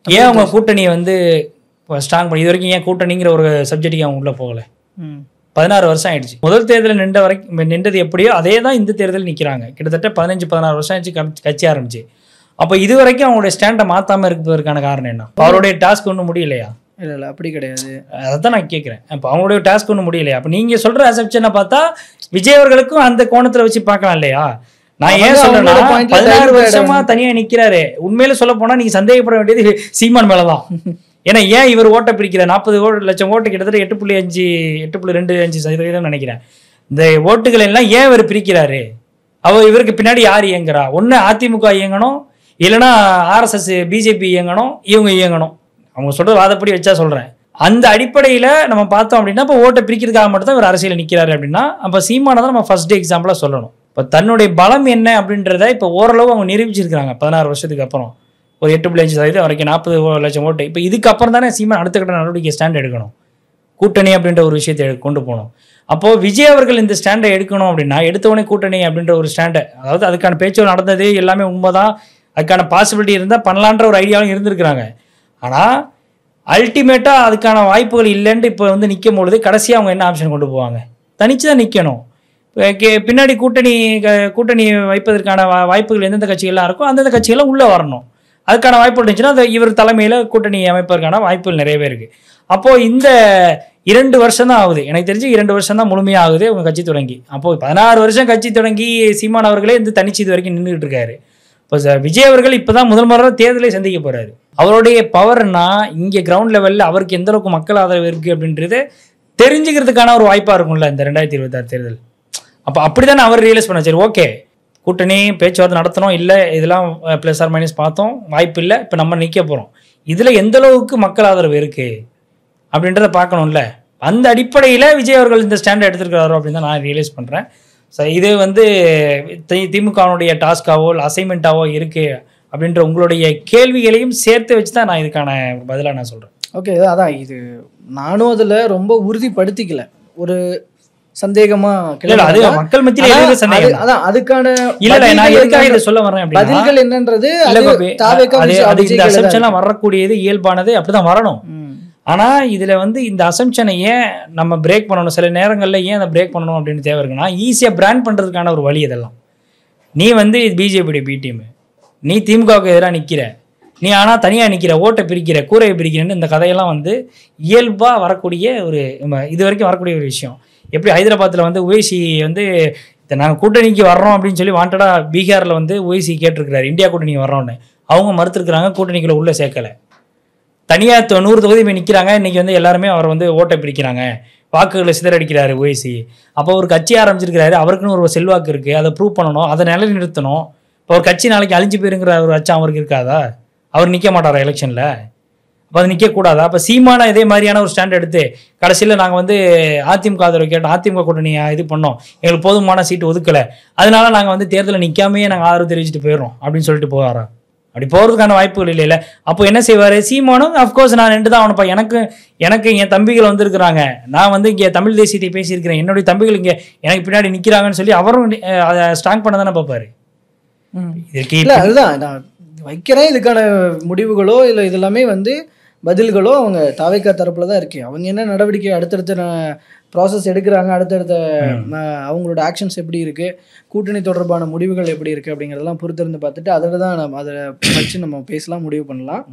ஏன் அவங்க கூட்டணியை வந்து ஸ்ட்ராங் பண்ணி இது வரைக்கும் ஏன் கூட்டணிங்கிற ஒரு சப்ஜெக்டுக்கு அவங்க உள்ள போகல? 16 வருஷம் ஆயிடுச்சு. முதல் தேர்தலில் நின்றது எப்படியோ அதே தான் இந்த தேர்தல் நிற்கிறாங்க. கிட்டத்தட்ட 15-16 வருஷம் ஆயிடுச்சு கட்சி ஆரம்பிச்சு. அப்போ இது வரைக்கும் அவங்களுடைய ஸ்டாண்டை மாற்றாம இருப்பதற்கான காரணம் என்ன? அவருடைய டாஸ்க் ஒன்றும் முடியலையா? இல்லை, அப்படி கிடையாது. அதான் நான் கேட்குறேன். அப்போ அவங்களுடைய டாஸ்க் ஒன்றும் முடியலையா? அப்போ நீங்க சொல்ற அசப்ஷனை பார்த்தா விஜய் அவர்களுக்கும் அந்த கோணத்துல வச்சு பார்க்கலாம் இல்லையா? நான் ஏன் சொல்றேன்னா, 16 வருஷமா தனியா நிக்கிறாரு. உண்மையில சொல்ல போனா நீங்க சந்தேகப்பட வேண்டியது சீமான் மேலதான். ஏன்னா ஏன் இவர் ஓட்டை பிரிக்கிற 40 லட்சம் ஓட்டு கிட்டத்தட்ட 8.25% நினைக்கிறேன். இந்த ஓட்டுகள் எல்லாம் ஏன் இவர் பிரிக்கிறாரு? இவருக்கு பின்னாடி யார் இயங்குறா? ஒண்ணு அதிமுக இயங்கணும், இல்லைன்னா RSS பிஜேபி இயங்கணும், இவங்க இயங்கணும். அவங்க சொல்ற வாதப்படி வச்சா சொல்றேன். அந்த அடிப்படையில நம்ம பார்த்தோம் அப்படின்னா, இப்போ ஓட்டை பிரிக்கிறதுக்காக மட்டும் தான் இவர் அரசியல் நிற்கிறாரு அப்படின்னா, அப்ப சீமானை தான் நம்ம ஃபர்ஸ்ட் எக்ஸாம்பிளா சொல்லணும். இப்போ தன்னுடைய பலம் என்ன அப்படின்றத இப்போ ஓரளவு அவங்க நிரூபிச்சிருக்கிறாங்க. 16 வருஷத்துக்கு அப்புறம் ஒரு 8.5% வரைக்கும் 40 லட்சம் ஓட்டு. இப்போ இதுக்கப்புறம் தானே சீமான் அடுத்த கட்ட நடவடிக்கை ஸ்டாண்ட் எடுக்கணும். கூட்டணி அப்படின்ற ஒரு விஷயத்தை கொண்டு போகணும். அப்போது விஜய் அவர்கள் இந்த ஸ்டாண்டை எடுக்கணும் அப்படின்னா, எடுத்தவொடனே கூட்டணி அப்படின்ற ஒரு ஸ்டாண்டை, அதாவது அதுக்கான பேச்சுகள் நடந்தது எல்லாமே உண்மைதான், அதுக்கான பாசிபிலிட்டி இருந்தால் பண்ணலான்ற ஒரு ஐடியாவும் இருந்திருக்கிறாங்க. ஆனால் அல்டிமேட்டாக அதுக்கான வாய்ப்புகள் இல்லைன்ட்டு இப்போ வந்து நிற்கும் பொழுது கடைசியாக அவங்க என்ன ஆப்ஷன் கொண்டு போவாங்க? தனிச்சு தான் நிற்கணும். பின்னாடி கூட்டணி வைப்பதற்கான வாய்ப்புகள் எந்தெந்த கட்சிகள்லாம் இருக்கோ அந்தந்த கட்சிகள்லாம் உள்ளே வரணும். அதுக்கான வாய்ப்பு இருந்துச்சுன்னா அது இவர் தலைமையில் கூட்டணி அமைப்பதற்கான வாய்ப்புகள் நிறையவே இருக்குது. அப்போது இந்த 2 வருஷம் தான் ஆகுது, எனக்கு தெரிஞ்சு 2 வருஷம் தான் முழுமையாக ஆகுது உங்கள் கட்சி தொடங்கி. அப்போது 16 வருஷம் கட்சி தொடங்கி சீமான் அவர்களே இந்த தனிச்சு இது வரைக்கும் நின்றுட்டு இருக்காரு. இப்போ விஜய் அவர்கள் இப்போ தான் முதல் முறை தேர்தலை சந்திக்க போகிறாரு. அவருடைய பவர்னா இங்கே கிரவுண்ட் லெவலில் அவருக்கு எந்த அளவுக்கு மக்கள் ஆதரவு இருக்குது அப்படின்றது தெரிஞ்சுக்கிறதுக்கான ஒரு வாய்ப்பாக இருக்கும்ல இந்த 2026 தேர்தல். அப்போ அப்படி தானே அவர் ரியலைஸ் பண்ண, சரி ஓகே கூட்டணி பேச்சுவார்த்தை நடத்தணும், இல்லை இதெல்லாம் ப்ளஸ் ஆர் மைனஸ் பார்த்தோம், வாய்ப்பு இல்லை, இப்போ நம்ம நிற்க போகிறோம், இதில் எந்த அளவுக்கு மக்கள் ஆதரவு இருக்குது அப்படின்றத பார்க்கணும்ல. அந்த அடிப்படையில் விஜய் அவர்கள் இந்த ஸ்டாண்டை எடுத்துருக்கிறாரோ அப்படின்னு தான் நான் ரியலைஸ் பண்ணுறேன். ஸோ இது வந்து திமுகவுடைய டாஸ்காவோ இல்லை அசைன்மெண்ட்டாவோ இருக்குது அப்படின்ற உங்களுடைய கேள்விகளையும் சேர்த்து வச்சு தான் நான் இதுக்கான பதிலாக நான் சொல்கிறேன். ஓகே, அதான் இது நானும் அதில் ரொம்ப உறுதிப்படுத்திக்கல, ஒரு சந்தேகமா அது மக்கள் மத்தியில சந்தேகம். அதான் அதுக்கான நான் எதுக்காக இதை சொல்ல வரேன் அப்படின்னா பதில்கள் என்னன்றது இந்த அசம்ப்ஷன்லாம் வரக்கூடியது இயல்பானது, அப்படிதான் வரணும். ஆனா இதுல வந்து இந்த அசம்ப்ஷனை ஏன் நம்ம பிரேக் பண்ணணும், சில நேரங்கள்ல ஏன் அதை பிரேக் பண்ணணும் அப்படின்னு தேவை இருக்குன்னா ஈஸியா பிராண்ட் பண்றதுக்கான ஒரு வழி இதெல்லாம். நீ வந்து பிஜேபி பி டீம், நீ திமுகவுக்கு எதிராக நிக்கிற, நீ ஆனா தனியா நிக்கிற, ஓட்டை பிரிக்கிற, கூரையை பிரிக்கிறேன்னு இந்த கதையெல்லாம் வந்து இயல்பா வரக்கூடிய ஒரு இது வரைக்கும் வரக்கூடிய ஒரு விஷயம். எப்படி ஹைதராபாத்தில் வந்து ஓய்சி வந்து நாங்கள் கூட்டணிக்கு வர்றோம் அப்படின்னு சொல்லி வாண்டடாக பீகாரில் வந்து ஓய்சி கேட்டிருக்கிறாரு இந்தியா கூட்டணிக்கு வர்றோன்னு, அவங்க மறுத்துருக்குறாங்க, கூட்டணிக்குள்ளே உள்ளே சேர்க்கலை. தனியாக 100 தொகுதி போய் நிற்கிறாங்க. இன்றைக்கி வந்து எல்லாருமே அவர் வந்து ஓட்டை பிரிக்கிறாங்க, வாக்குகளை சிதறடிக்கிறாரு ஓய்சி. அப்போ ஒரு கட்சி ஆரம்பிச்சிருக்கிறாரு, அவருக்குன்னு ஒரு செல்வாக்கு இருக்குது, அதை ப்ரூவ் பண்ணணும், அதை நிலைநிறுத்தணும். இப்போ ஒரு கட்சி நாளைக்கு அழிஞ்சு போயிருங்கிற ஒரு அச்சம் அவருக்கு இருக்காதா? அவர் நிற்க மாட்டாரா எலெக்ஷனில்? அப்போ அது நிற்கக்கூடாதா? அப்போ சீமான இதே மாதிரியான ஒரு ஸ்டாண்ட் எடுத்து கடைசியில் நாங்கள் வந்து அதிமுக ஆதரவு கேட்டோம், அதிமுக கூட்டணி இது பண்ணோம், எங்களுக்கு போதுமான சீட்டு ஒதுக்கலை, அதனால நாங்கள் வந்து தேர்தலில் நிற்காமையே நாங்கள் ஆதரவு தெரிவிச்சுட்டு போயிடுறோம் அப்படின்னு சொல்லிட்டு போவாரா? அப்படி போகிறதுக்கான வாய்ப்புகள் இல்லை. அப்போ என்ன செய்வார் சீமானும்? அஃப்கோர்ஸ் நான் 2 தான் அவனப்பா, எனக்கு என் தம்பிகள் வந்திருக்கிறாங்க, நான் வந்து இங்கே தமிழ் தேசியத்தை பேசியிருக்கிறேன், என்னுடைய தம்பிகள் இங்கே எனக்கு பின்னாடி நிற்கிறாங்கன்னு சொல்லி அவரும் அதை ஸ்ட்ராங் பண்ண தானே பார்ப்பாரு. இல்லை அதுதான் நான் வைக்கிறேன், இதுக்கான முடிவுகளோ இல்லை இதெல்லாமே வந்து பதில்களோ அவங்க தாவேக்கா தரப்புல தான் இருக்கு. அவங்க என்ன நடவடிக்கை அடுத்தடுத்த ப்ராசஸ் எடுக்கிறாங்க, அடுத்தடுத்த அவங்களோட ஆக்ஷன்ஸ் எப்படி இருக்கு, கூட்டணி தொடர்பான முடிவுகள் எப்படி இருக்கு அப்படிங்கிறதெல்லாம் பொறுத்திருந்து பார்த்துட்டு அதில் தான் நம்ம அதை வச்சு நம்ம பேசலாம், முடிவு பண்ணலாம்.